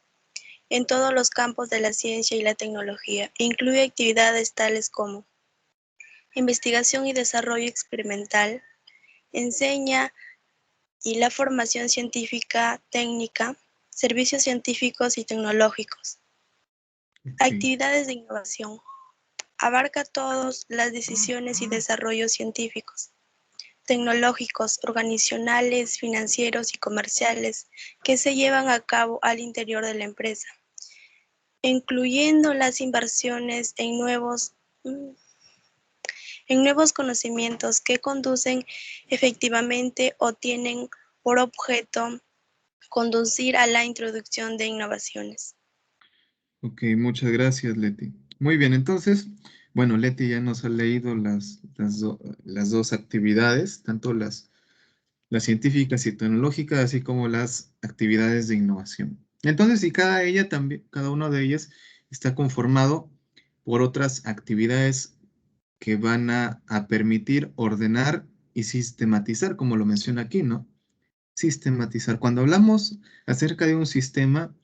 en todos los campos de la ciencia y la tecnología. Incluye actividades tales como investigación y desarrollo experimental, enseña y la formación científica, técnica, servicios científicos y tecnológicos. Actividades de innovación. Abarca todas las decisiones y desarrollos científicos, tecnológicos, organizacionales, financieros y comerciales que se llevan a cabo al interior de la empresa, incluyendo las inversiones en nuevos conocimientos que conducen efectivamente o tienen por objeto conducir a la introducción de innovaciones. Ok, muchas gracias, Leti. Muy bien, entonces, bueno, Leti ya nos ha leído las dos actividades, tanto las científicas y tecnológicas, así como las actividades de innovación. Entonces, y cada una de ellas está conformado por otras actividades que van a permitir ordenar y sistematizar, como lo menciona aquí, ¿no? Sistematizar. Cuando hablamos acerca de un sistema,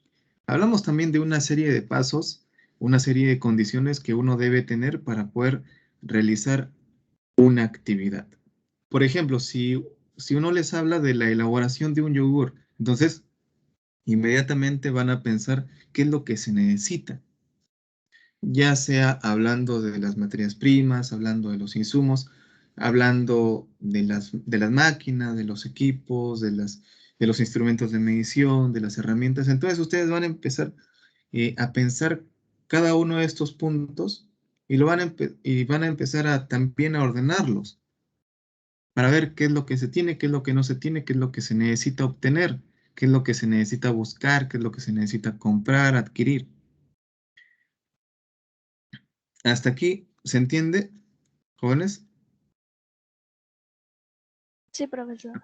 hablamos también de una serie de pasos, una serie de condiciones que uno debe tener para poder realizar una actividad. Por ejemplo, si uno les habla de la elaboración de un yogur, entonces inmediatamente van a pensar qué es lo que se necesita, ya sea hablando de las materias primas, hablando de los insumos, hablando de las máquinas, de los equipos, de los instrumentos de medición, de las herramientas. Entonces ustedes van a empezar a pensar cada uno de estos puntos y van a empezar también a ordenarlos para ver qué es lo que se tiene, qué es lo que no se tiene, qué es lo que se necesita obtener, qué es lo que se necesita buscar, qué es lo que se necesita comprar, adquirir. ¿Hasta aquí se entiende, jóvenes? Sí, profesor.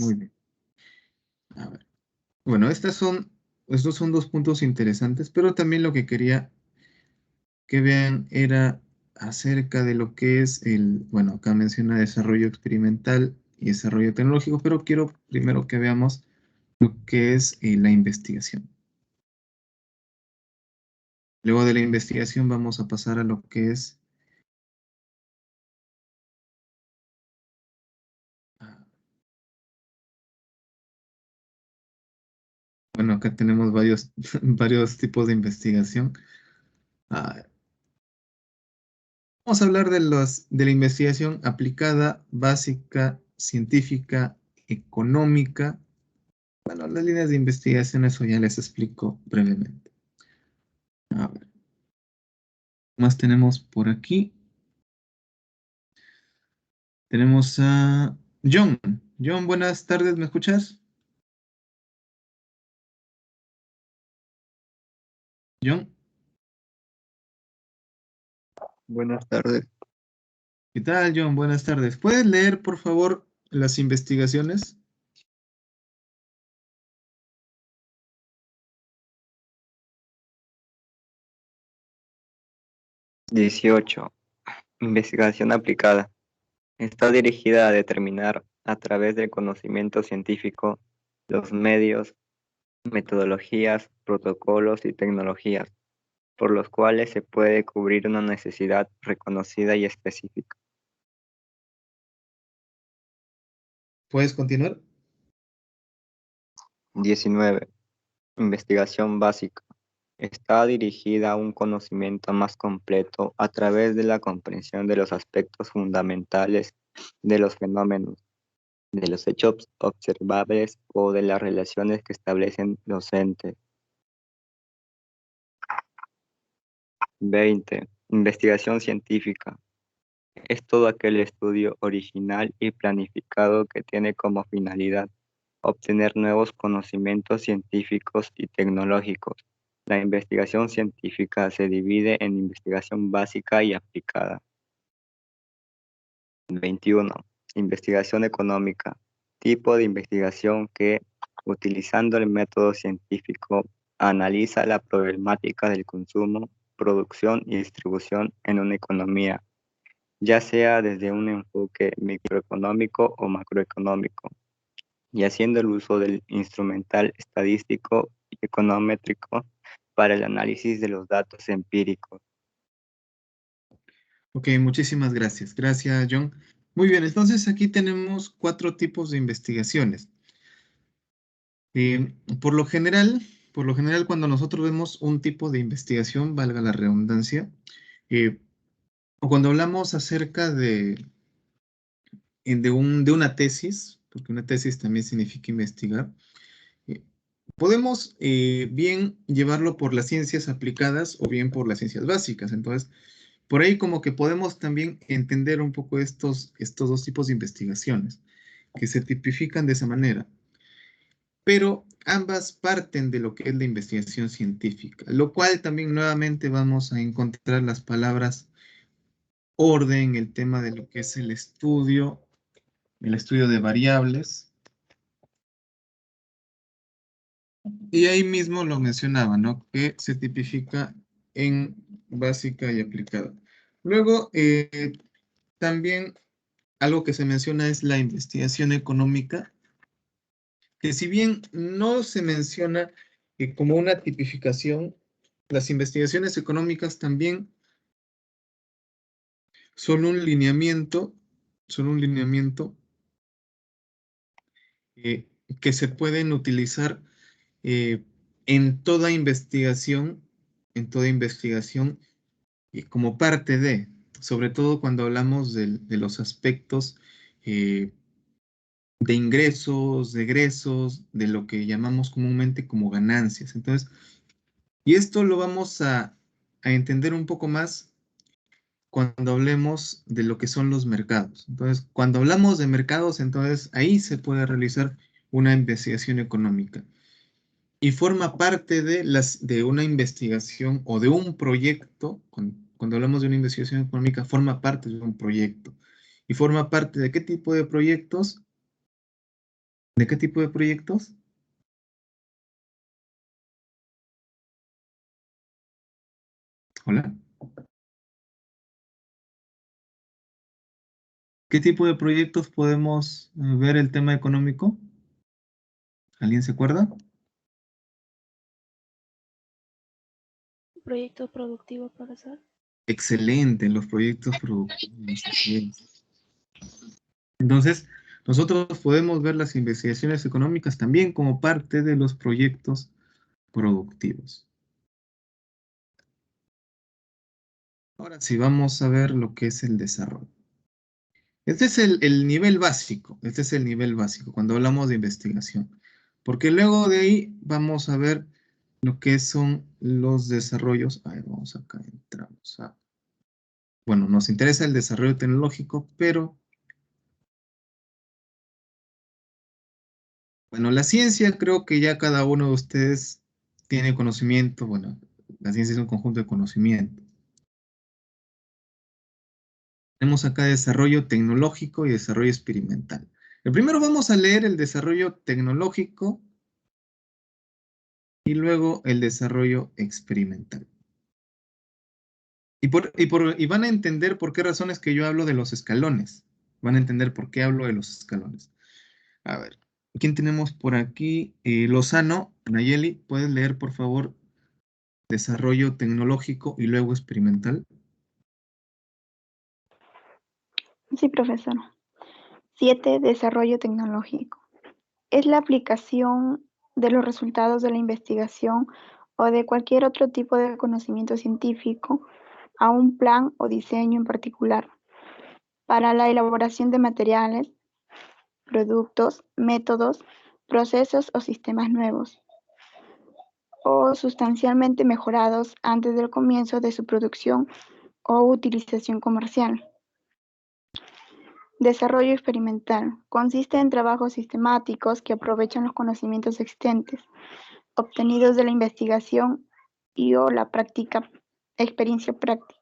Muy bien. A ver. Bueno, estos son dos puntos interesantes, pero también lo que quería que vean era acerca de lo que es bueno, acá menciona desarrollo experimental y desarrollo tecnológico, pero quiero primero que veamos lo que es la investigación. Luego de la investigación vamos a pasar a lo que es bueno, acá tenemos varios tipos de investigación. Ah, vamos a hablar de la investigación aplicada, básica, científica, económica. Bueno, las líneas de investigación, eso ya les explico brevemente. A ver, ¿qué más tenemos por aquí? Tenemos a John. John, buenas tardes, ¿me escuchas? John, Buenas tardes. ¿qué tal, John? Buenas tardes. ¿Puedes leer, por favor, las investigaciones? 18. Investigación aplicada. Está dirigida a determinar, a través del conocimiento científico, los medios, metodologías, protocolos y tecnologías, por los cuales se puede cubrir una necesidad reconocida y específica. ¿Puedes continuar? 19. Investigación básica. Está dirigida a un conocimiento más completo a través de la comprensión de los aspectos fundamentales de los fenómenos, de los hechos observables o de las relaciones que establecen los entes. 20. Investigación científica. Es todo aquel estudio original y planificado que tiene como finalidad obtener nuevos conocimientos científicos y tecnológicos. La investigación científica se divide en investigación básica y aplicada. 21. Investigación económica. Tipo de investigación que, utilizando el método científico, analiza la problemática del consumo, producción y distribución en una economía, ya sea desde un enfoque microeconómico o macroeconómico, y haciendo el uso del instrumental estadístico y econométrico para el análisis de los datos empíricos. Ok, muchísimas gracias. Gracias, John. Muy bien, entonces aquí tenemos 4 tipos de investigaciones. Por lo general, cuando nosotros vemos un tipo de investigación, valga la redundancia, o cuando hablamos acerca de una tesis, porque una tesis también significa investigar, podemos bien llevarlo por las ciencias aplicadas o bien por las ciencias básicas. Entonces, por ahí como que podemos también entender un poco estos 2 tipos de investigaciones que se tipifican de esa manera. Pero ambas parten de lo que es la investigación científica, lo cual también nuevamente vamos a encontrar las palabras orden, el tema de lo que es el estudio de variables. Y ahí mismo lo mencionaba, ¿no? Que se tipifica en básica y aplicada. Luego, también algo que se menciona es la investigación económica, que si bien no se menciona como una tipificación, las investigaciones económicas también son un lineamiento eh, que se pueden utilizar eh, en toda investigación, como parte de, sobre todo cuando hablamos de los aspectos de ingresos, de egresos, de lo que llamamos comúnmente como ganancias. Entonces, y esto lo vamos a entender un poco más cuando hablemos de lo que son los mercados. Entonces, cuando hablamos de mercados, entonces ahí se puede realizar una investigación económica. Y forma parte de una investigación o de un proyecto, cuando hablamos de una investigación económica, forma parte de un proyecto. ¿Y forma parte de qué tipo de proyectos? ¿De qué tipo de proyectos? Hola. ¿Qué tipo de proyectos podemos ver el tema económico? ¿Alguien se acuerda? Proyectos productivos, profesor. Excelente, los proyectos productivos. Entonces, nosotros podemos ver las investigaciones económicas también como parte de los proyectos productivos. Ahora sí, vamos a ver lo que es el desarrollo. Este es el nivel básico, cuando hablamos de investigación. Porque luego de ahí vamos a ver lo que son los desarrollos. A ver, vamos acá, entramos a... Bueno, nos interesa el desarrollo tecnológico, pero... Bueno, la ciencia creo que ya cada uno de ustedes tiene conocimiento. Bueno, la ciencia es un conjunto de conocimiento. Tenemos acá desarrollo tecnológico y desarrollo experimental. Primero vamos a leer el desarrollo tecnológico y luego el desarrollo experimental. Y van a entender por qué razones que yo hablo de los escalones. Van a entender por qué hablo de los escalones. A ver, ¿quién tenemos por aquí? Lozano, Nayeli, ¿puedes leer, por favor, desarrollo tecnológico y luego experimental? Sí, profesor. 7. Desarrollo tecnológico. Es la aplicación de los resultados de la investigación o de cualquier otro tipo de conocimiento científico a un plan o diseño en particular para la elaboración de materiales, productos, métodos, procesos o sistemas nuevos, o sustancialmente mejorados antes del comienzo de su producción o utilización comercial. Desarrollo experimental. Consiste en trabajos sistemáticos que aprovechan los conocimientos existentes, obtenidos de la investigación o la experiencia práctica,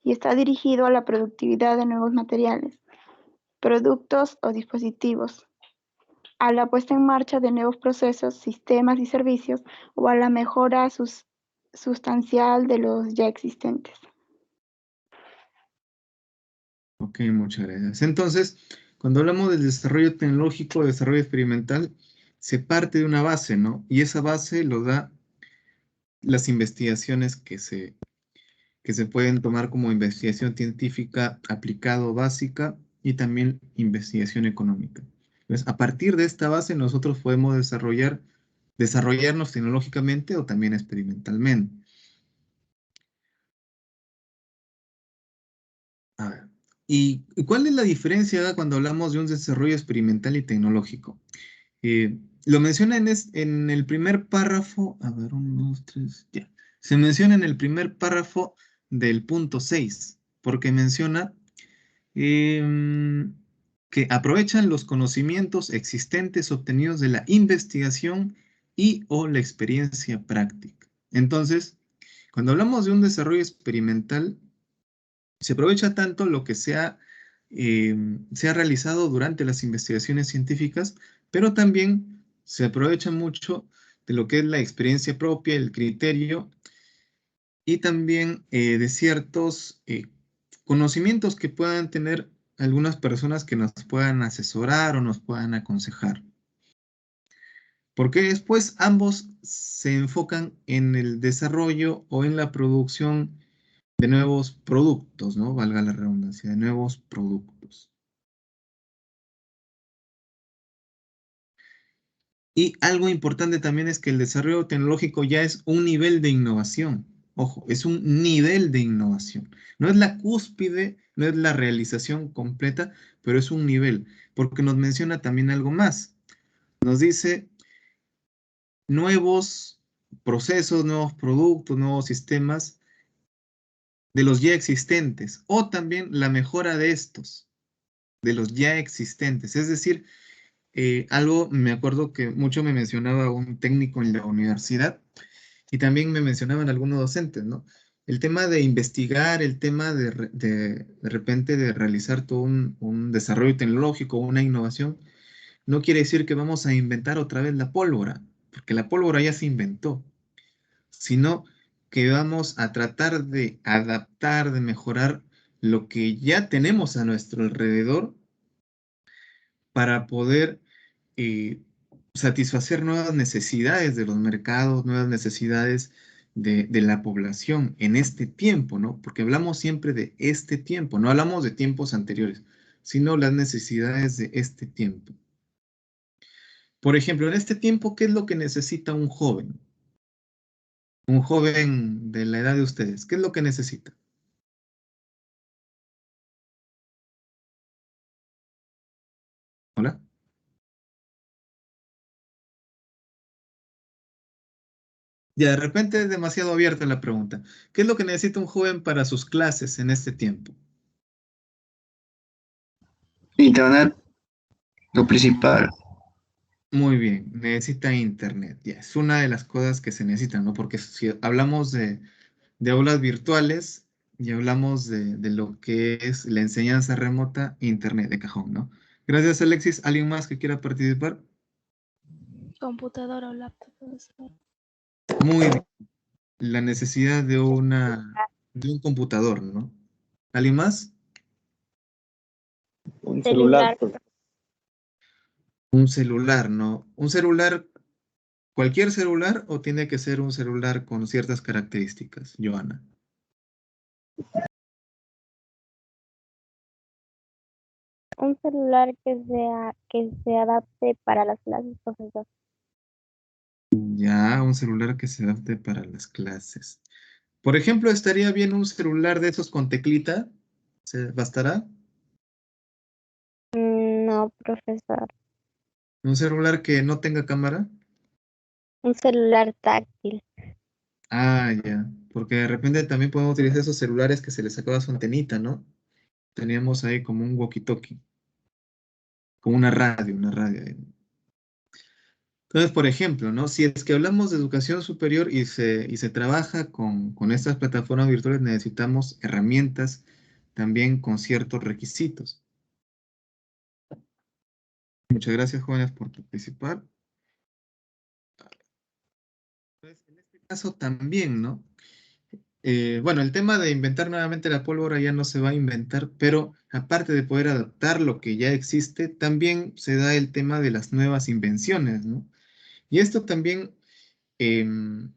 y está dirigido a la productividad de nuevos materiales, productos o dispositivos, a la puesta en marcha de nuevos procesos, sistemas y servicios, o a la mejora sustancial de los ya existentes. Ok, muchas gracias. Entonces, cuando hablamos del desarrollo tecnológico, desarrollo experimental, se parte de una base, ¿no? Y esa base lo da las investigaciones que se pueden tomar como investigación científica aplicado básica y también investigación económica. Entonces, a partir de esta base nosotros podemos desarrollarnos tecnológicamente o también experimentalmente. A ver, ¿y cuál es la diferencia cuando hablamos de un desarrollo experimental y tecnológico? Lo menciona en el primer párrafo, a ver, 1, 2, 3, ya. Se menciona en el primer párrafo del punto 6, porque menciona que aprovechan los conocimientos existentes obtenidos de la investigación y o la experiencia práctica. Entonces, cuando hablamos de un desarrollo experimental, se aprovecha tanto lo que se ha realizado durante las investigaciones científicas, pero también se aprovecha mucho de lo que es la experiencia propia, el criterio y también de ciertos conocimientos que puedan tener algunas personas que nos puedan asesorar o nos puedan aconsejar. Porque después ambos se enfocan en el desarrollo o en la producción de nuevos productos, ¿no? Valga la redundancia, de nuevos productos. Y algo importante también es que el desarrollo tecnológico ya es un nivel de innovación. Ojo, es un nivel de innovación. No es la cúspide, no es la realización completa, pero es un nivel, porque nos menciona también algo más. Nos dice nuevos procesos, nuevos productos, nuevos sistemas de los ya existentes, o también la mejora de estos, de los ya existentes. Es decir, algo me acuerdo que mucho me mencionaba un técnico en la universidad y también me mencionaban algunos docentes, ¿no? El tema de investigar, el tema de repente de realizar todo un desarrollo tecnológico, una innovación, no quiere decir que vamos a inventar otra vez la pólvora, porque la pólvora ya se inventó, sino que vamos a tratar de adaptar, de mejorar lo que ya tenemos a nuestro alrededor para poder satisfacer nuevas necesidades de los mercados, nuevas necesidades de la población en este tiempo, ¿no? Porque hablamos siempre de este tiempo, no hablamos de tiempos anteriores, sino las necesidades de este tiempo. Por ejemplo, en este tiempo, ¿qué es lo que necesita un joven? Un joven de la edad de ustedes, ¿qué es lo que necesita? ¿Hola? Ya, de repente es demasiado abierta la pregunta. ¿Qué es lo que necesita un joven para sus clases en este tiempo? Internet, lo principal. Muy bien, necesita internet. Ya, es una de las cosas que se necesitan, ¿no? Porque si hablamos de aulas virtuales y hablamos de lo que es la enseñanza remota, internet de cajón, ¿no? Gracias, Alexis. ¿Alguien más que quiera participar? Computadora o laptop. Muy bien. La necesidad de un computador, ¿no? ¿Alguien más? Un celular. Un celular, ¿no? ¿Un celular, cualquier celular o tiene que ser un celular con ciertas características, Joana? Un celular que se adapte para las clases, profesor. Ya, un celular que se adapte para las clases. Por ejemplo, ¿estaría bien un celular de esos con teclita? ¿Se bastará? No, No, profesor. ¿Un celular que no tenga cámara? Un celular táctil. Ah, ya. Porque de repente también podemos utilizar esos celulares que se les acaba su antenita, ¿no? Teníamos ahí como un walkie-talkie, como una radio ahí. Entonces, por ejemplo, ¿no? Si es que hablamos de educación superior y se trabaja con estas plataformas virtuales, necesitamos herramientas también con ciertos requisitos. Muchas gracias, jóvenes, por participar. Pues, en este caso también, ¿no? Bueno, el tema de inventar nuevamente la pólvora ya no se va a inventar, pero aparte de poder adaptar lo que ya existe, también se da el tema de las nuevas invenciones, ¿no? Y esto también, em,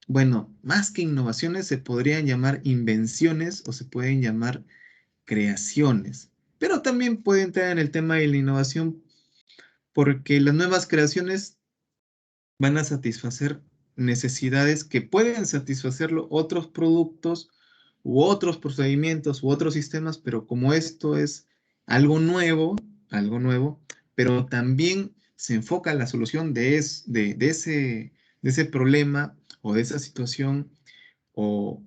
bueno, más que innovaciones, se podrían llamar invenciones o se pueden llamar creaciones, pero también puede entrar en el tema de la innovación porque las nuevas creaciones van a satisfacer necesidades que pueden satisfacerlo otros productos u otros procedimientos u otros sistemas, pero como esto es algo nuevo, pero también se enfoca en la solución de ese problema o de esa situación o,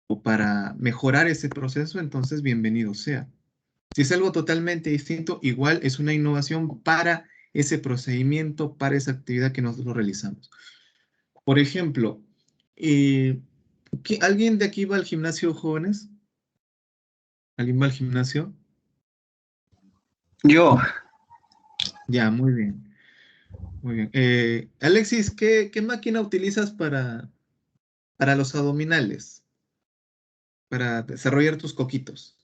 o para mejorar ese proceso, entonces bienvenido sea. Si es algo totalmente distinto, igual es una innovación para ese procedimiento, para esa actividad que nosotros realizamos. Por ejemplo, ¿alguien de aquí va al gimnasio, jóvenes? ¿Alguien va al gimnasio? Yo, Ya, muy bien. Muy bien. Alexis, ¿qué máquina utilizas para los abdominales? Para desarrollar tus coquitos.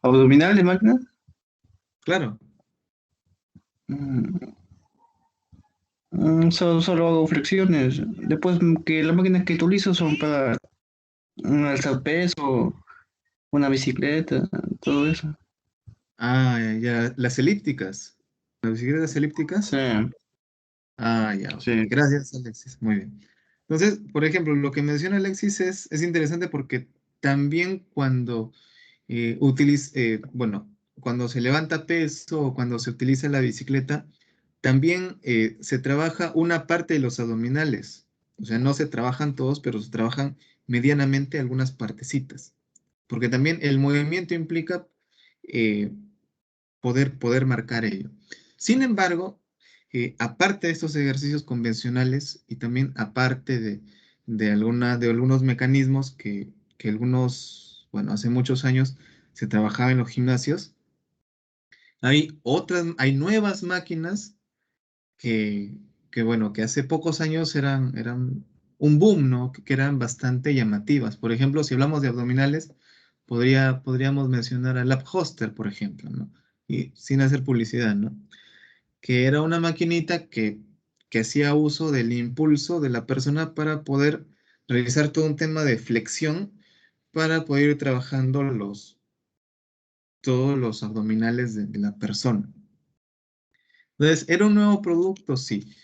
abdominal de máquina. Claro. Mm, solo hago flexiones. Después que las máquinas que utilizo son para un alzar peso, una bicicleta, todo eso. Ah, ya. Las elípticas. ¿Las bicicletas elípticas? Sí, Ah, ya, ok. sí. Gracias, Alexis. Muy bien. Entonces, por ejemplo, lo que menciona Alexis es interesante porque también cuando bueno, cuando se levanta peso o cuando se utiliza la bicicleta, también se trabaja una parte de los abdominales. O sea, no se trabajan todos, pero se trabajan medianamente algunas partecitas. Porque también el movimiento implica eh, poder marcar ello. Sin embargo, aparte de estos ejercicios convencionales y también aparte de algunos mecanismos que algunos, bueno, hace muchos años se trabajaba en los gimnasios, hay nuevas máquinas que, bueno, que hace pocos años eran un boom, ¿no? Que eran bastante llamativas. Por ejemplo, si hablamos de abdominales, podríamos mencionar al Lab Hoster, por ejemplo, ¿no? Y sin hacer publicidad, ¿no? Que era una maquinita que hacía uso del impulso de la persona para poder realizar todo un tema de flexión para poder ir trabajando todos los abdominales de la persona. Entonces, era un nuevo producto, sí.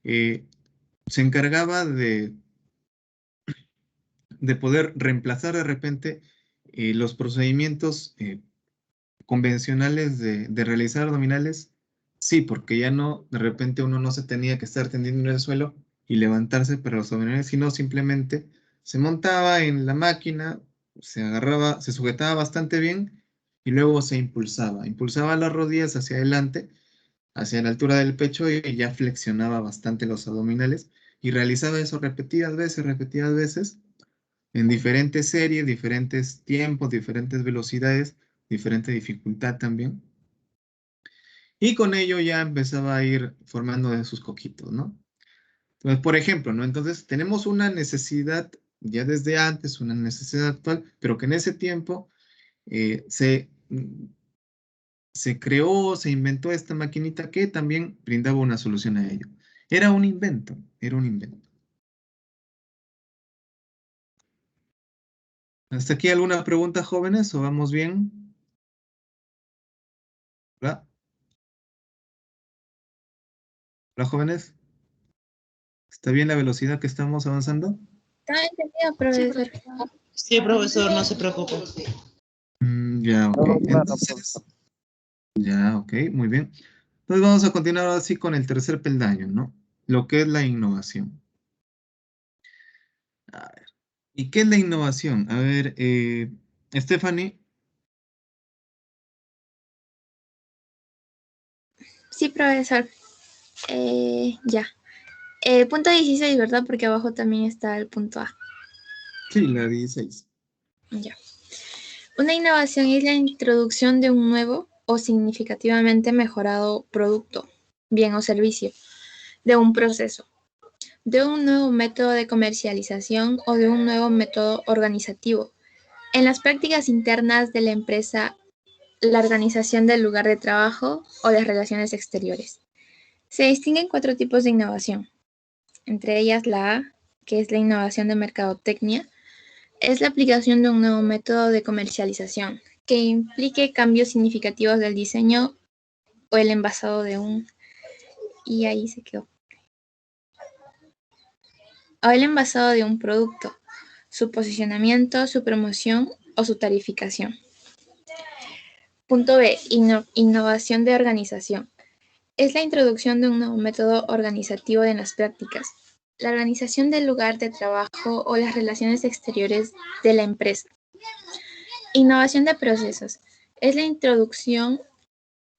Eh, Se encargaba de poder reemplazar de repente los procedimientos convencionales de realizar abdominales, sí, porque ya no, de repente uno no se tenía que estar tendiendo en el suelo y levantarse para los abdominales, sino simplemente se montaba en la máquina, se agarraba, se sujetaba bastante bien y luego se impulsaba las rodillas hacia adelante, hacia la altura del pecho y ya flexionaba bastante los abdominales y realizaba eso repetidas veces en diferentes series, diferentes tiempos, diferentes velocidades, diferente dificultad también. Y con ello ya empezaba a ir formando de sus coquitos, ¿no? Entonces, por ejemplo, ¿no? Entonces tenemos una necesidad ya desde antes, una necesidad actual, pero que en ese tiempo se creó, se inventó esta maquinita que también brindaba una solución a ello. Era un invento, era un invento. ¿Hasta aquí alguna pregunta, jóvenes, o vamos bien? ¿Hola? ¿Hola, jóvenes? ¿Está bien la velocidad que estamos avanzando? Está entendido, profesor. Sí, profesor, no se preocupe. Ya, ok. Todo claro, Entonces, ya, ok, muy bien. Entonces vamos a continuar así con el tercer peldaño, ¿no? Lo que es la innovación. A ver, ¿y qué es la innovación? A ver, Stephanie. Sí, profesor. Ya. Punto 16, ¿verdad? Porque abajo también está el punto A. Sí, la 16. Ya. Una innovación es la introducción de un nuevo o significativamente mejorado producto, bien o servicio, de un proceso, de un nuevo método de comercialización o de un nuevo método organizativo. En las prácticas internas de la empresa, la organización del lugar de trabajo o las relaciones exteriores. Se distinguen 4 tipos de innovación, entre ellas la A, que es la innovación de mercadotecnia, es la aplicación de un nuevo método de comercialización que implique cambios significativos del diseño o el envasado de un... Y ahí se quedó. O el envasado de un producto, su posicionamiento, su promoción o su tarificación. Punto B. Innovación de organización. Es la introducción de un nuevo método organizativo en las prácticas, la organización del lugar de trabajo o las relaciones exteriores de la empresa. Innovación de procesos. Es la introducción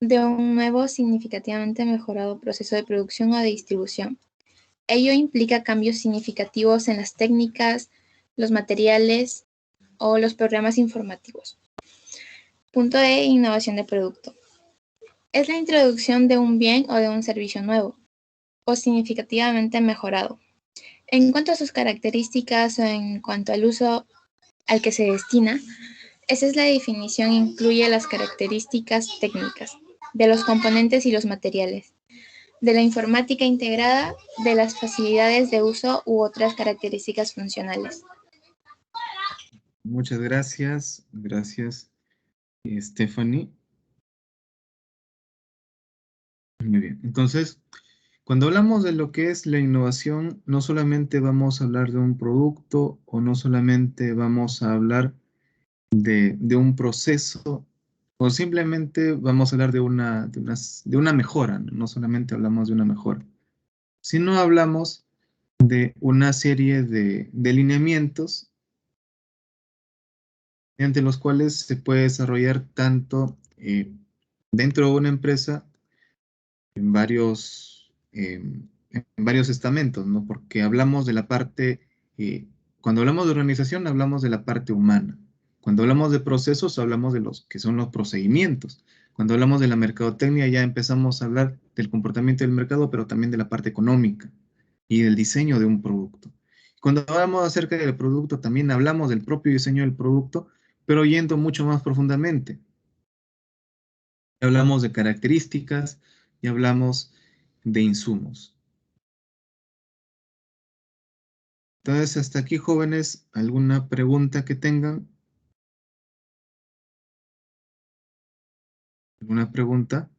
de un nuevo significativamente mejorado proceso de producción o de distribución. Ello implica cambios significativos en las técnicas, los materiales o los programas informativos. Punto E. Innovación de producto. Es la introducción de un bien o de un servicio nuevo o significativamente mejorado. En cuanto a sus características o en cuanto al uso al que se destina, esa es la definición, incluye las características técnicas de los componentes y los materiales, de la informática integrada, de las facilidades de uso u otras características funcionales. Muchas gracias. Gracias, Stephanie. Muy bien. Entonces, cuando hablamos de lo que es la innovación, no solamente vamos a hablar de un producto o no solamente vamos a hablar de un proceso o simplemente vamos a hablar de una mejora, ¿no? No solamente hablamos de una mejora, sino hablamos de una serie de lineamientos mediante los cuales se puede desarrollar tanto dentro de una empresa en varios estamentos, ¿no? Porque hablamos de la parte, cuando hablamos de organización, hablamos de la parte humana. Cuando hablamos de procesos, hablamos de los que son los procedimientos. Cuando hablamos de la mercadotecnia, ya empezamos a hablar del comportamiento del mercado, pero también de la parte económica y del diseño de un producto. Cuando hablamos acerca del producto, también hablamos del propio diseño del producto, pero yendo mucho más profundamente. Hablamos de características y hablamos de insumos. Entonces, hasta aquí, jóvenes, ¿alguna pregunta que tengan? ¿Alguna pregunta?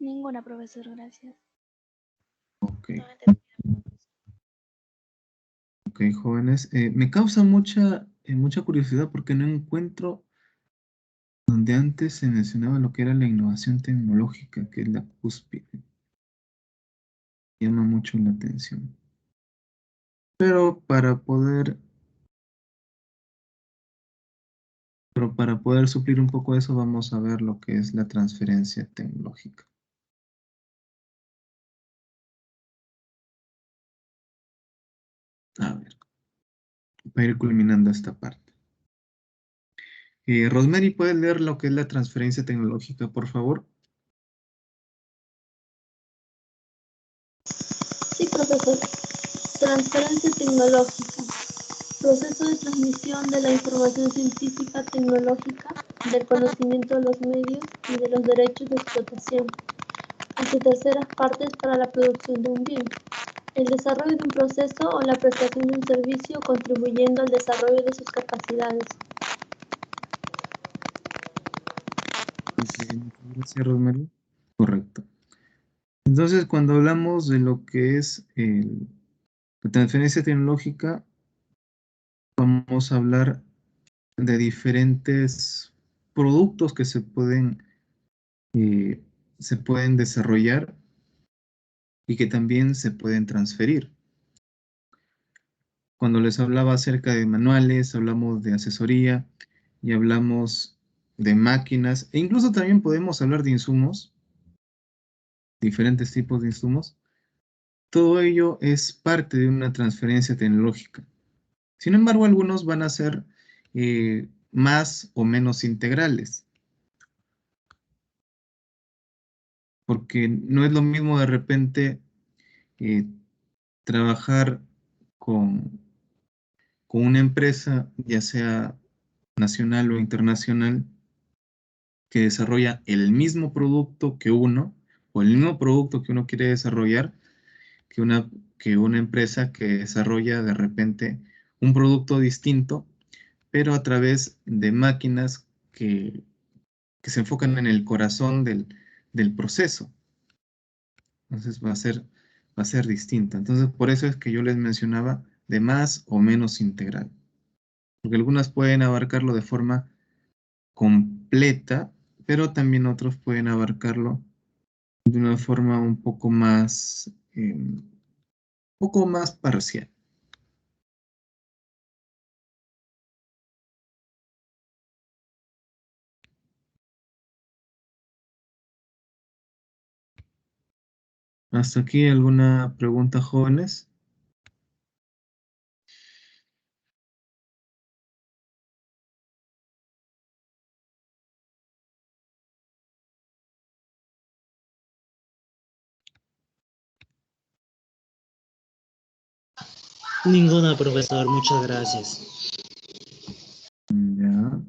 Ninguna, profesor, gracias. Ok. Ok, jóvenes. Me causa mucha curiosidad porque no encuentro donde antes se mencionaba lo que era la innovación tecnológica, que es la cúspide. Llama mucho la atención. Pero para poder suplir un poco eso, vamos a ver lo que es la transferencia tecnológica. A ver, para ir culminando esta parte. Rosemary, ¿puedes leer lo que es la transferencia tecnológica, por favor? Sí, profesor. Transferencia tecnológica. Proceso de transmisión de la información científica tecnológica, del conocimiento de los medios y de los derechos de explotación hacia terceras partes para la producción de un bien, el desarrollo de un proceso o la prestación de un servicio contribuyendo al desarrollo de sus capacidades. Gracias, Rosemary. Correcto. Entonces, cuando hablamos de lo que es La transferencia tecnológica, vamos a hablar de diferentes productos que se pueden desarrollar y que también se pueden transferir. Cuando les hablaba acerca de manuales, hablamos de asesoría y hablamos de máquinas, e incluso también podemos hablar de insumos, diferentes tipos de insumos. Todo ello es parte de una transferencia tecnológica. Sin embargo, algunos van a ser más o menos integrales, porque no es lo mismo de repente trabajar con una empresa, ya sea nacional o internacional, que desarrolla el mismo producto que uno, o el mismo producto que uno quiere desarrollar, que una empresa que desarrolla de repente un producto distinto, pero a través de máquinas que se enfocan en el corazón del proceso. Entonces va a ser distinto. Entonces por eso es que yo les mencionaba de más o menos integral. Porque algunas pueden abarcarlo de forma completa, pero también otros pueden abarcarlo de una forma un poco más parcial. ¿Hasta aquí alguna pregunta, jóvenes? Ninguna, profesor, muchas gracias. Ya.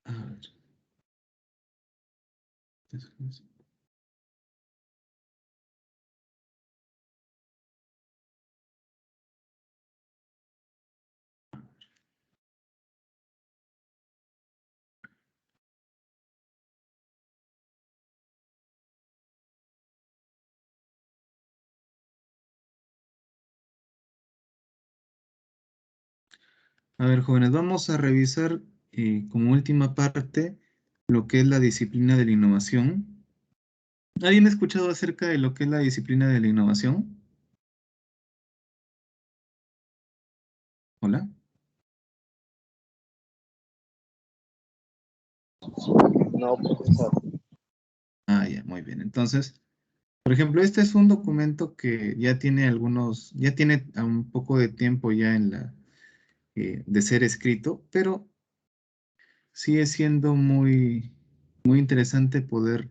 A ver. A ver, jóvenes, vamos a revisar como última parte lo que es la disciplina de la innovación. ¿Alguien ha escuchado acerca de lo que es la disciplina de la innovación? Hola. No, profesor. Ah, ya, muy bien. Entonces, por ejemplo, este es un documento que ya tiene un poco de tiempo ya de ser escrito, pero sigue siendo muy interesante poder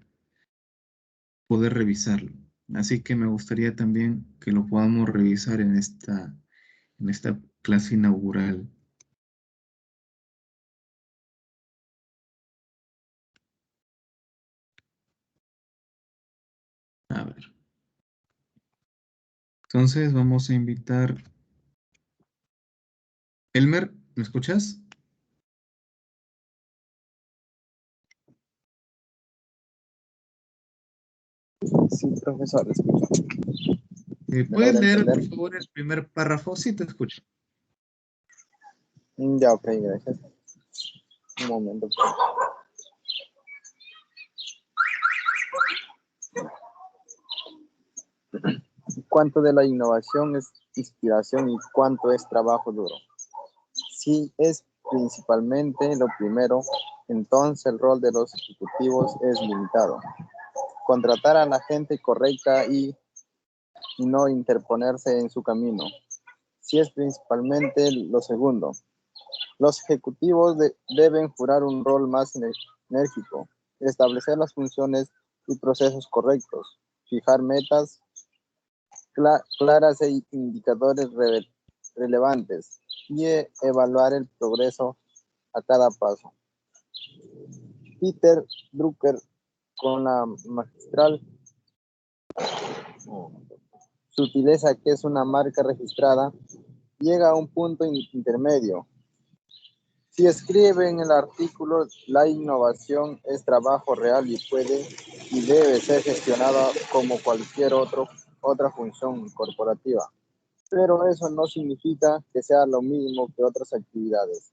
revisarlo. Así que me gustaría también que lo podamos revisar en esta clase inaugural. A ver. Entonces vamos a invitar. Elmer, ¿me escuchas? Sí, profesor, escucho. ¿Puedes leer, por favor, el primer párrafo? Sí, te escucho. Ya, ok, gracias. Un momento. ¿Cuánto de la innovación es inspiración y cuánto es trabajo duro? Si es principalmente lo primero, entonces el rol de los ejecutivos es limitado. Contratar a la gente correcta y no interponerse en su camino. Si es principalmente lo segundo, los ejecutivos deben jurar un rol más enérgico, establecer las funciones y procesos correctos, fijar metas claras e indicadores relevantes y evaluar el progreso a cada paso. Peter Drucker, con la magistral sutileza que es una marca registrada, llega a un punto intermedio. Si escribe en el artículo, la innovación es trabajo real y puede y debe ser gestionada como cualquier otra función corporativa. Pero eso no significa que sea lo mismo que otras actividades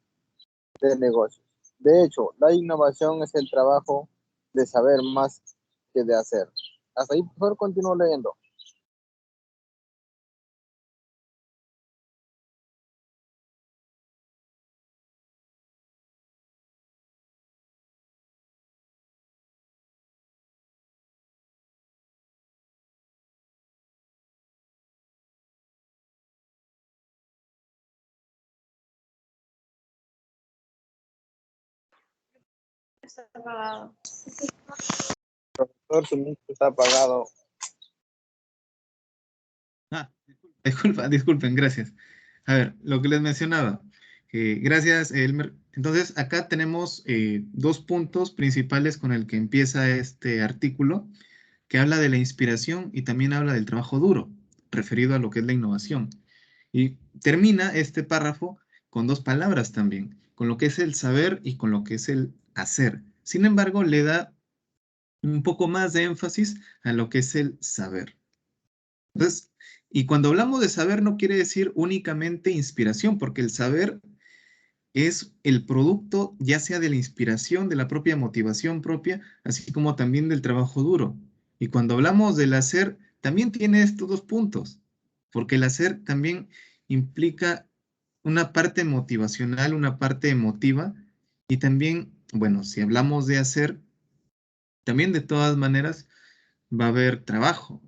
de negocios. De hecho, la innovación es el trabajo de saber más que de hacer. Hasta ahí, por favor, continúo leyendo. Está apagado. Profesor, su micro está apagado. Disculpen, gracias. A ver, lo que les mencionaba. Gracias, Elmer. Entonces, acá tenemos dos puntos principales con el que empieza este artículo, que habla de la inspiración y también habla del trabajo duro, referido a lo que es la innovación. Y termina este párrafo con dos palabras también, con lo que es el saber y con lo que es el hacer. Sin embargo, le da un poco más de énfasis a lo que es el saber. Entonces, y cuando hablamos de saber no quiere decir únicamente inspiración, porque el saber es el producto ya sea de la inspiración, de la propia motivación propia, así como también del trabajo duro. Y cuando hablamos del hacer, también tiene estos dos puntos, porque el hacer también implica una parte motivacional, una parte emotiva, y también, bueno, si hablamos de hacer, también de todas maneras va a haber trabajo,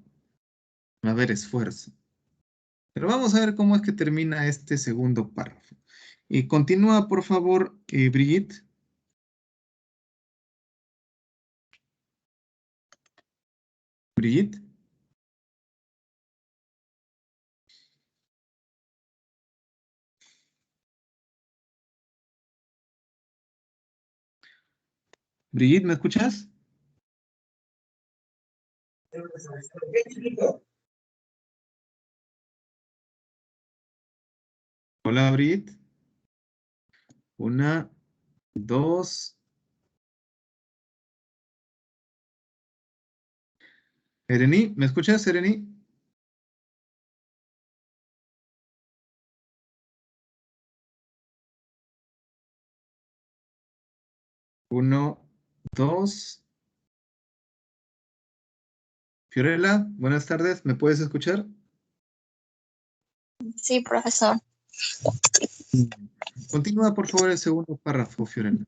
va a haber esfuerzo. Pero vamos a ver cómo es que termina este segundo párrafo. Y continúa, por favor, Brigitte. Brigitte. Brigitte, ¿me escuchas? Hola, Brigitte. 1, 2. Ereni, ¿me escuchas, Ereni? 1, 2. Fiorella, buenas tardes, ¿me puedes escuchar? Sí, profesor. Continúa, por favor, el segundo párrafo, Fiorella.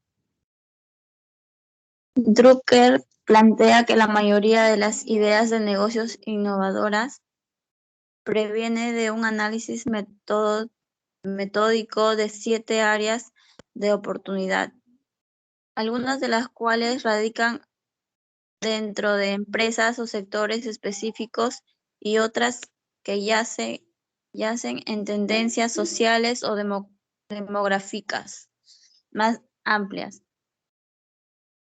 Drucker plantea que la mayoría de las ideas de negocios innovadoras previene de un análisis metódico de 7 áreas de oportunidad, algunas de las cuales radican dentro de empresas o sectores específicos y otras que yacen en tendencias sociales o demográficas más amplias.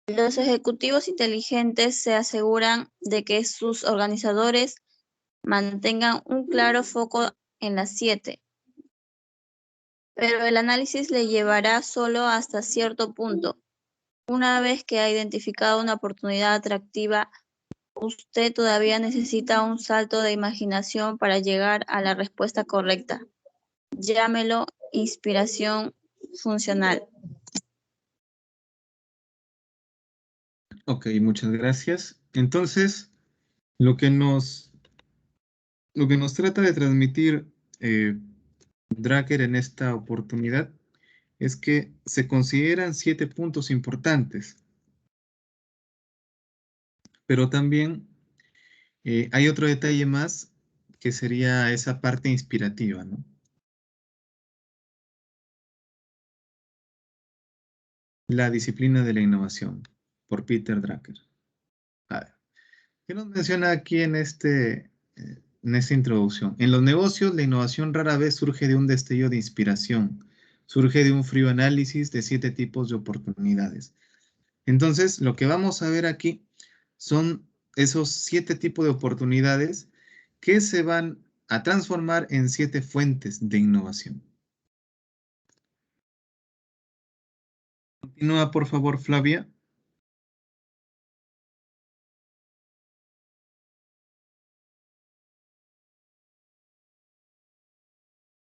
Los ejecutivos inteligentes se aseguran de que sus organizadores mantengan un claro foco en las 7, pero el análisis le llevará solo hasta cierto punto. Una vez que ha identificado una oportunidad atractiva, usted todavía necesita un salto de imaginación para llegar a la respuesta correcta. Llámelo inspiración funcional. Ok, muchas gracias. Entonces, lo que nos trata de transmitir Drucker en esta oportunidad es que se consideran 7 puntos importantes, pero también hay otro detalle más que sería esa parte inspirativa, ¿no? La disciplina de la innovación, por Peter Drucker. A ver, ¿qué nos menciona aquí en esta introducción? En los negocios, la innovación rara vez surge de un destello de inspiración, surge de un frío análisis de 7 tipos de oportunidades. Entonces, lo que vamos a ver aquí son esos 7 tipos de oportunidades que se van a transformar en 7 fuentes de innovación. Continúa, por favor, Flavia.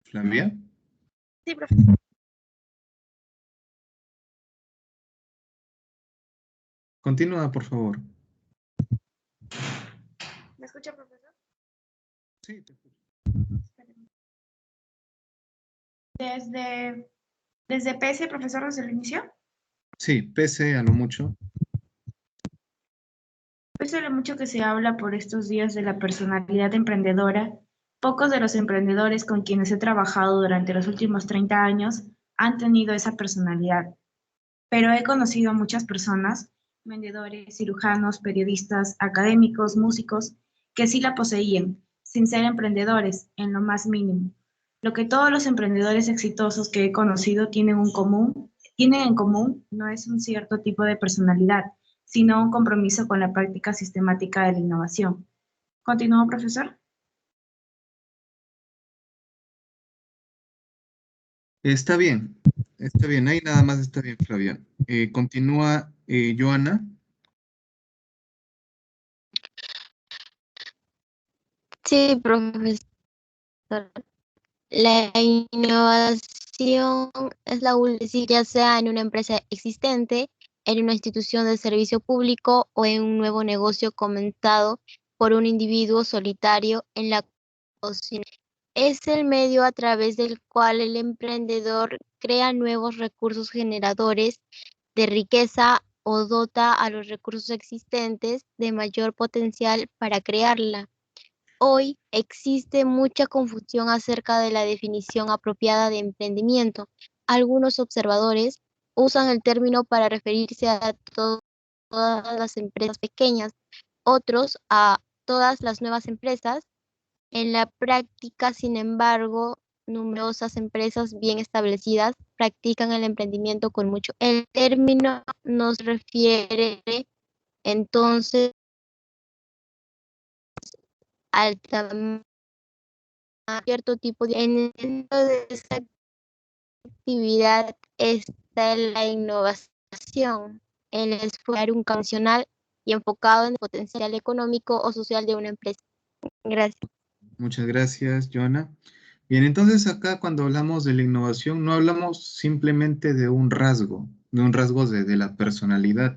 Flavia. Sí, profesor. Continúa, por favor. ¿Me escucha, profesor? Sí, te escucho. Espérenme. Desde PC, profesor, desde el inicio. Sí, pese a lo mucho. Pese a lo mucho que se habla por estos días de la personalidad emprendedora, pocos de los emprendedores con quienes he trabajado durante los últimos 30 años han tenido esa personalidad. Pero he conocido a muchas personas, vendedores, cirujanos, periodistas, académicos, músicos, que sí la poseían, sin ser emprendedores, en lo más mínimo. Lo que todos los emprendedores exitosos que he conocido tienen en común no es un cierto tipo de personalidad, sino un compromiso con la práctica sistemática de la innovación. ¿Continúo, profesor? Está bien, ahí nada más está bien, Flavia. Continúa, Joana. Sí, profesor. La innovación es sí, ya sea en una empresa existente, en una institución de servicio público o en un nuevo negocio comenzado por un individuo solitario en la cocina. Es el medio a través del cual el emprendedor crea nuevos recursos generadores de riqueza o dota a los recursos existentes de mayor potencial para crearla. Hoy existe mucha confusión acerca de la definición apropiada de emprendimiento. Algunos observadores usan el término para referirse a todas las empresas pequeñas, otros a todas las nuevas empresas. En la práctica, sin embargo, numerosas empresas bien establecidas practican el emprendimiento con mucho. El término nos refiere entonces al tamaño cierto tipo de... En dentro de esta actividad está la innovación, el esfuerzo un convencional y enfocado en el potencial económico o social de una empresa. Gracias. Muchas gracias, Joana. Bien, entonces acá cuando hablamos de la innovación, no hablamos simplemente de un rasgo de la personalidad,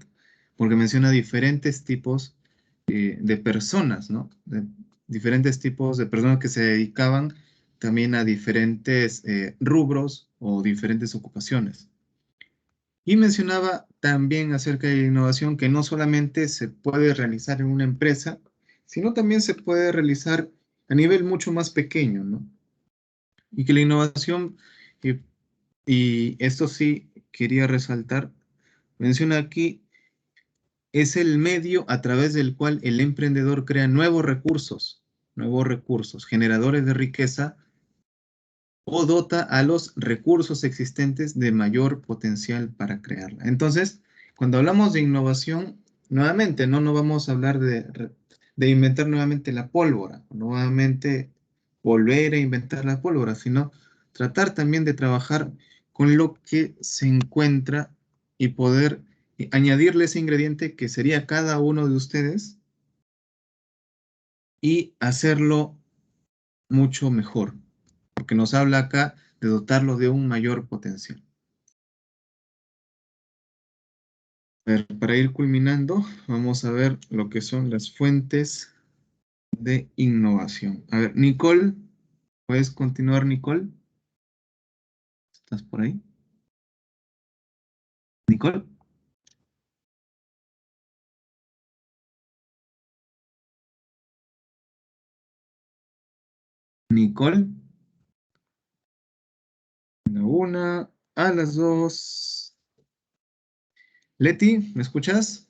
porque menciona diferentes tipos de personas, ¿no? Diferentes tipos de personas que se dedicaban también a diferentes rubros o diferentes ocupaciones. Y mencionaba también acerca de la innovación que no solamente se puede realizar en una empresa, sino también se puede realizar a nivel mucho más pequeño, ¿no? Y que la innovación, eh, y esto sí quería resaltar, menciona aquí, es el medio a través del cual el emprendedor crea nuevos recursos, generadores de riqueza, o dota a los recursos existentes de mayor potencial para crearla. Entonces, cuando hablamos de innovación, nuevamente, no vamos a hablar de inventar nuevamente la pólvora, nuevamente volver a inventar la pólvora, sino tratar también de trabajar con lo que se encuentra y poder añadirle ese ingrediente que sería cada uno de ustedes y hacerlo mucho mejor, porque nos habla acá de dotarlo de un mayor potencial. A ver, para ir culminando, vamos a ver lo que son las fuentes de innovación. A ver, Nicole, ¿puedes continuar, Nicole? ¿Estás por ahí? Nicole. Nicole. A la una, a las dos. Leti, ¿me escuchas?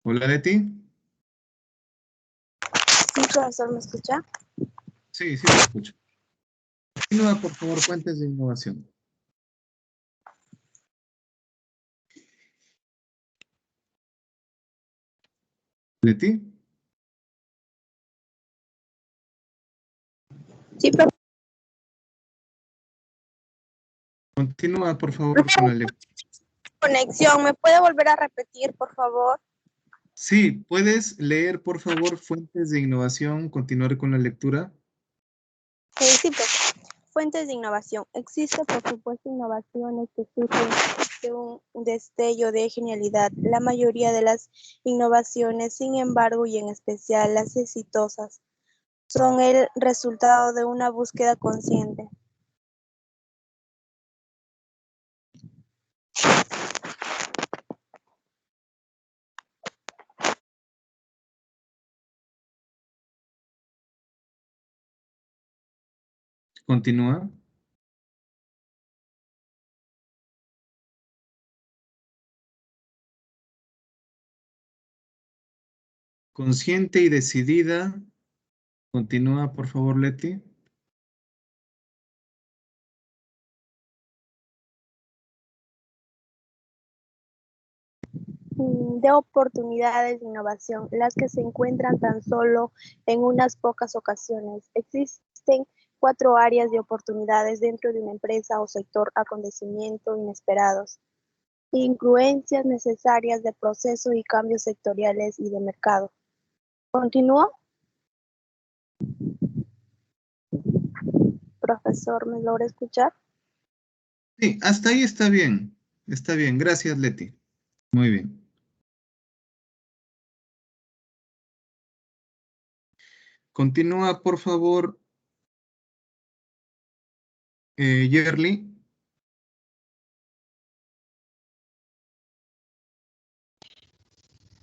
Hola, Leti. Sí, profesor, ¿me escucha? Sí, sí te escucho. Continúa, por favor, fuentes de innovación. Leti. Sí, profesor. Continúa, por favor, con la lectura. Conexión, ¿me puede volver a repetir, por favor? Sí, ¿puedes leer, por favor, fuentes de innovación? Continuar con la lectura. Sí, profesor. Fuentes de innovación. Existe, por supuesto, innovaciones que surgen de un destello de genialidad. La mayoría de las innovaciones, sin embargo, y en especial las exitosas, son el resultado de una búsqueda consciente. Continúa. Consciente y decidida. Continúa, por favor, Leti. De oportunidades de innovación, las que se encuentran tan solo en unas pocas ocasiones. Existen 4 áreas de oportunidades dentro de una empresa o sector: acontecimientos inesperados, influencias necesarias de proceso y cambios sectoriales y de mercado. ¿Continúo? Profesor, ¿me logra escuchar? Sí, hasta ahí está bien. Está bien. Gracias, Leti. Muy bien. Continúa, por favor, Yerli.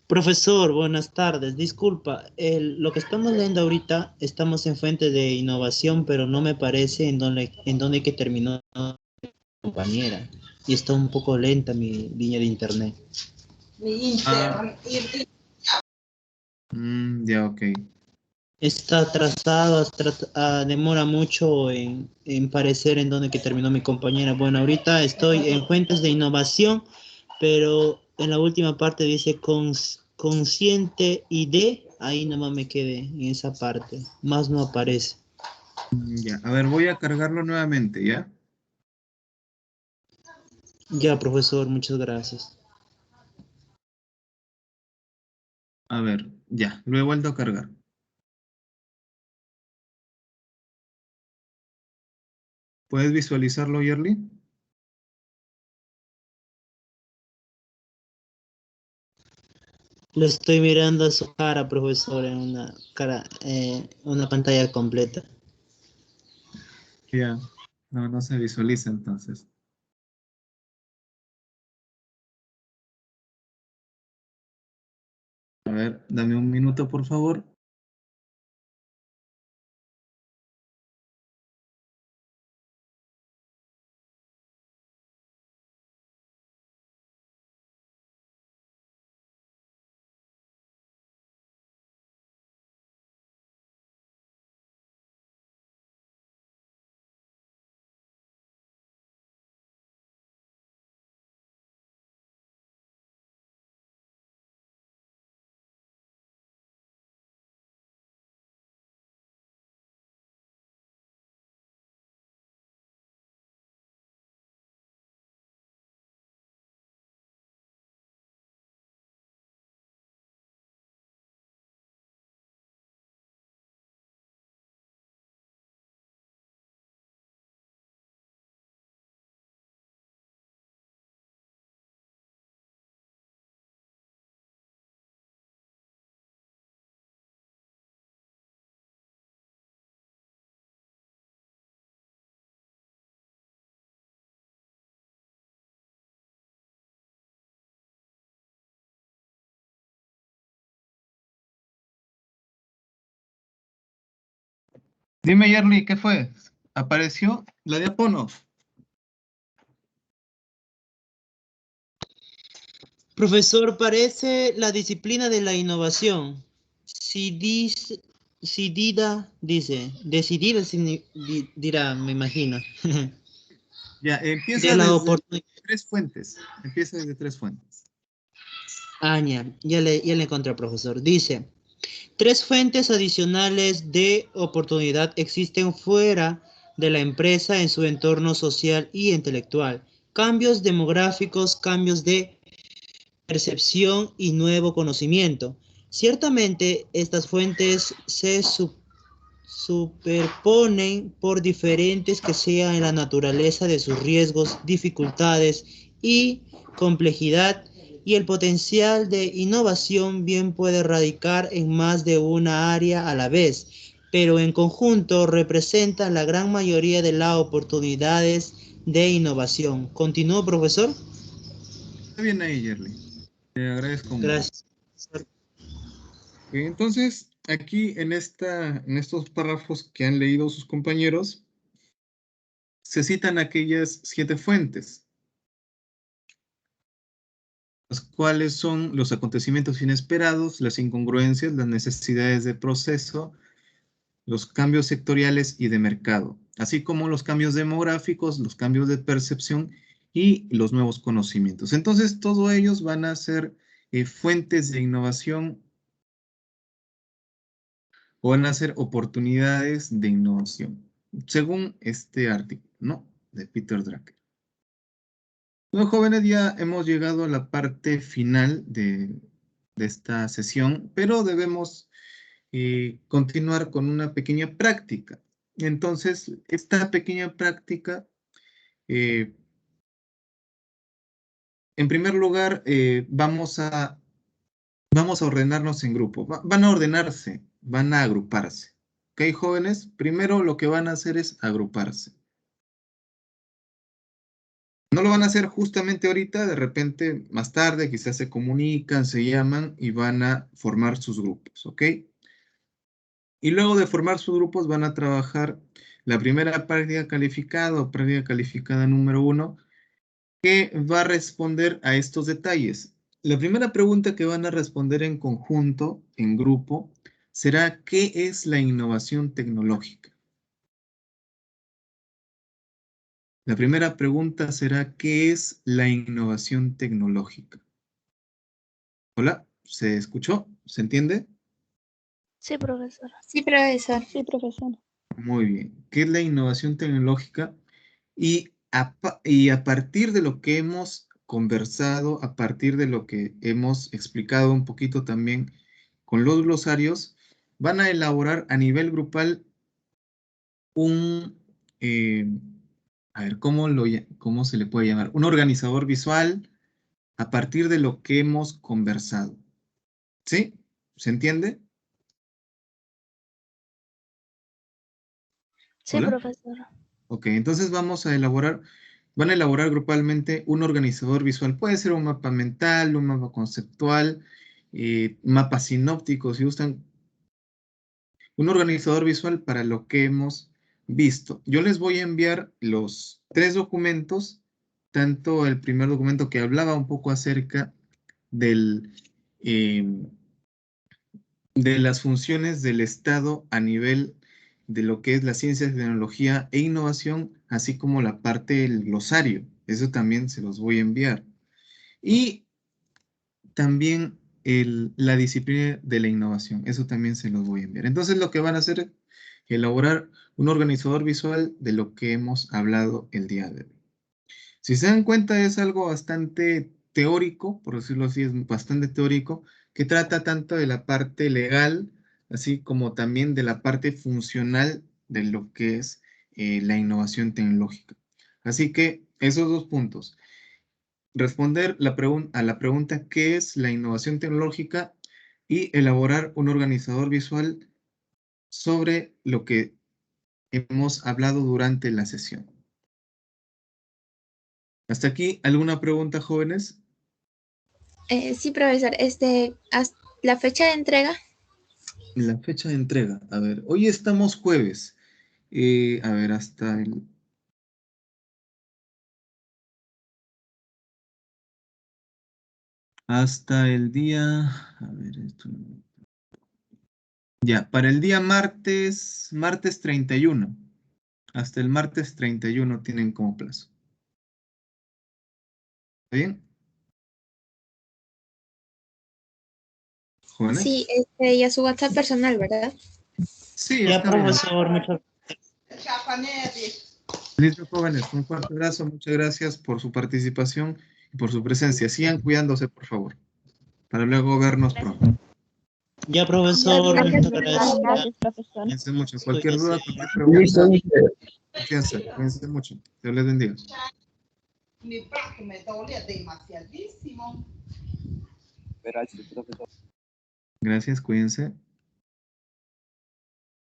Profesor, buenas tardes. Disculpa, lo que estamos leyendo ahorita, estamos en fuente de innovación, pero no me parece en dónde que terminó mi compañera. Y está un poco lenta mi línea de internet. Ya, ok. Está atrasado, demora mucho en parecer en dónde que terminó mi compañera. Bueno, ahorita estoy en fuentes de innovación, pero en la última parte dice consciente y de, ahí nomás me quedé en esa parte, más no aparece. Ya, a ver, voy a cargarlo nuevamente, ¿ya? Ya, profesor, muchas gracias. A ver, ya, lo he vuelto a cargar. ¿Puedes visualizarlo, Yerli? Lo estoy mirando a su cara, profesor, en una pantalla completa. Ya, no, no se visualiza entonces. A ver, dame un minuto, por favor. Dime, Yerli, ¿qué fue? ¿Apareció la de Apono? Profesor, parece la disciplina de la innovación. Si dice, decidida, dice, decidida dirá, me imagino. Ya, De empieza la desde oportunidad. 3 fuentes. Empieza desde 3 fuentes. Ya le encontré, profesor. Dice, 3 fuentes adicionales de oportunidad existen fuera de la empresa en su entorno social y intelectual. Cambios demográficos, cambios de percepción y nuevo conocimiento. Ciertamente, estas fuentes se superponen por diferentes que sean en la naturaleza de sus riesgos, dificultades y complejidad, y el potencial de innovación bien puede radicar en más de una área a la vez, pero en conjunto representan la gran mayoría de las oportunidades de innovación. ¿Continúo, profesor? Está bien ahí, Yerli. Te agradezco mucho. Gracias. Entonces, aquí en estos párrafos que han leído sus compañeros, se citan aquellas 7 fuentes, las cuales son los acontecimientos inesperados, las incongruencias, las necesidades de proceso, los cambios sectoriales y de mercado, así como los cambios demográficos, los cambios de percepción y los nuevos conocimientos. Entonces, todos ellos van a ser fuentes de innovación o van a ser oportunidades de innovación, según este artículo, ¿no? De Peter Drucker. Bueno, jóvenes, ya hemos llegado a la parte final de esta sesión, pero debemos continuar con una pequeña práctica. Entonces, esta pequeña práctica, en primer lugar, vamos a ordenarnos en grupo. Van a ordenarse, van a agruparse. ¿Ok, jóvenes? Primero lo que van a hacer es agruparse. No lo van a hacer justamente ahorita, de repente más tarde, quizás se comunican, se llaman y van a formar sus grupos, ¿ok? Y luego de formar sus grupos van a trabajar la primera práctica calificada o práctica calificada número 1, que va a responder a estos detalles. La primera pregunta que van a responder en conjunto, en grupo, será ¿qué es la innovación tecnológica? La primera pregunta será ¿qué es la innovación tecnológica? Hola, ¿se escuchó? ¿Se entiende? Sí, profesor. Sí, profesor. Sí, profesor. Muy bien. ¿Qué es la innovación tecnológica? Y a partir de lo que hemos conversado, a partir de lo que hemos explicado un poquito también con los glosarios, van a elaborar a nivel grupal un, a ver, ¿cómo se le puede llamar? Un organizador visual a partir de lo que hemos conversado. ¿Sí? ¿Se entiende? Sí, ¿Hola? profesor. Ok, entonces van a elaborar grupalmente un organizador visual. Puede ser un mapa mental, un mapa conceptual, mapa sinóptico, si gustan. Un organizador visual para lo que hemos visto. Yo les voy a enviar los 3 documentos, tanto el primer documento que hablaba un poco acerca del, de las funciones del Estado a nivel de lo que es la ciencia, tecnología e innovación, así como la parte del glosario. Eso también se los voy a enviar. Y también la disciplina de la innovación. Eso también se los voy a enviar. Entonces lo que van a hacer es elaborar un organizador visual de lo que hemos hablado el día de hoy. Si se dan cuenta, es algo bastante teórico, por decirlo así, es bastante teórico, que trata tanto de la parte legal, así como también de la parte funcional de lo que es la innovación tecnológica. Así que esos 2 puntos. Responder a la pregunta ¿qué es la innovación tecnológica? Y elaborar un organizador visual sobre lo que hemos hablado durante la sesión. ¿Hasta aquí alguna pregunta, jóvenes? Sí, profesor. La fecha de entrega. La fecha de entrega. A ver, hoy estamos jueves. A ver, hasta el... Hasta el día... A ver, esto... Ya, para el día martes 31. Hasta el martes 31 tienen como plazo. ¿Está bien? ¿Jóvenes? Sí, y a su WhatsApp personal, ¿verdad? Sí, Ya, está bien. profesor, muchas Listo, jóvenes. Un fuerte abrazo. Muchas gracias por su participación y por su presencia. Sigan cuidándose, por favor, para luego vernos pronto. Ya, profesor, muchas gracias. Gracias, profesor. Cuídense mucho. Cualquier Cuídese. duda, cualquier pregunta, confianza. Cuídense mucho. Dios les bendiga. Mi brazo me dolía demasiadísimo. Gracias, profesor. Gracias, cuídense.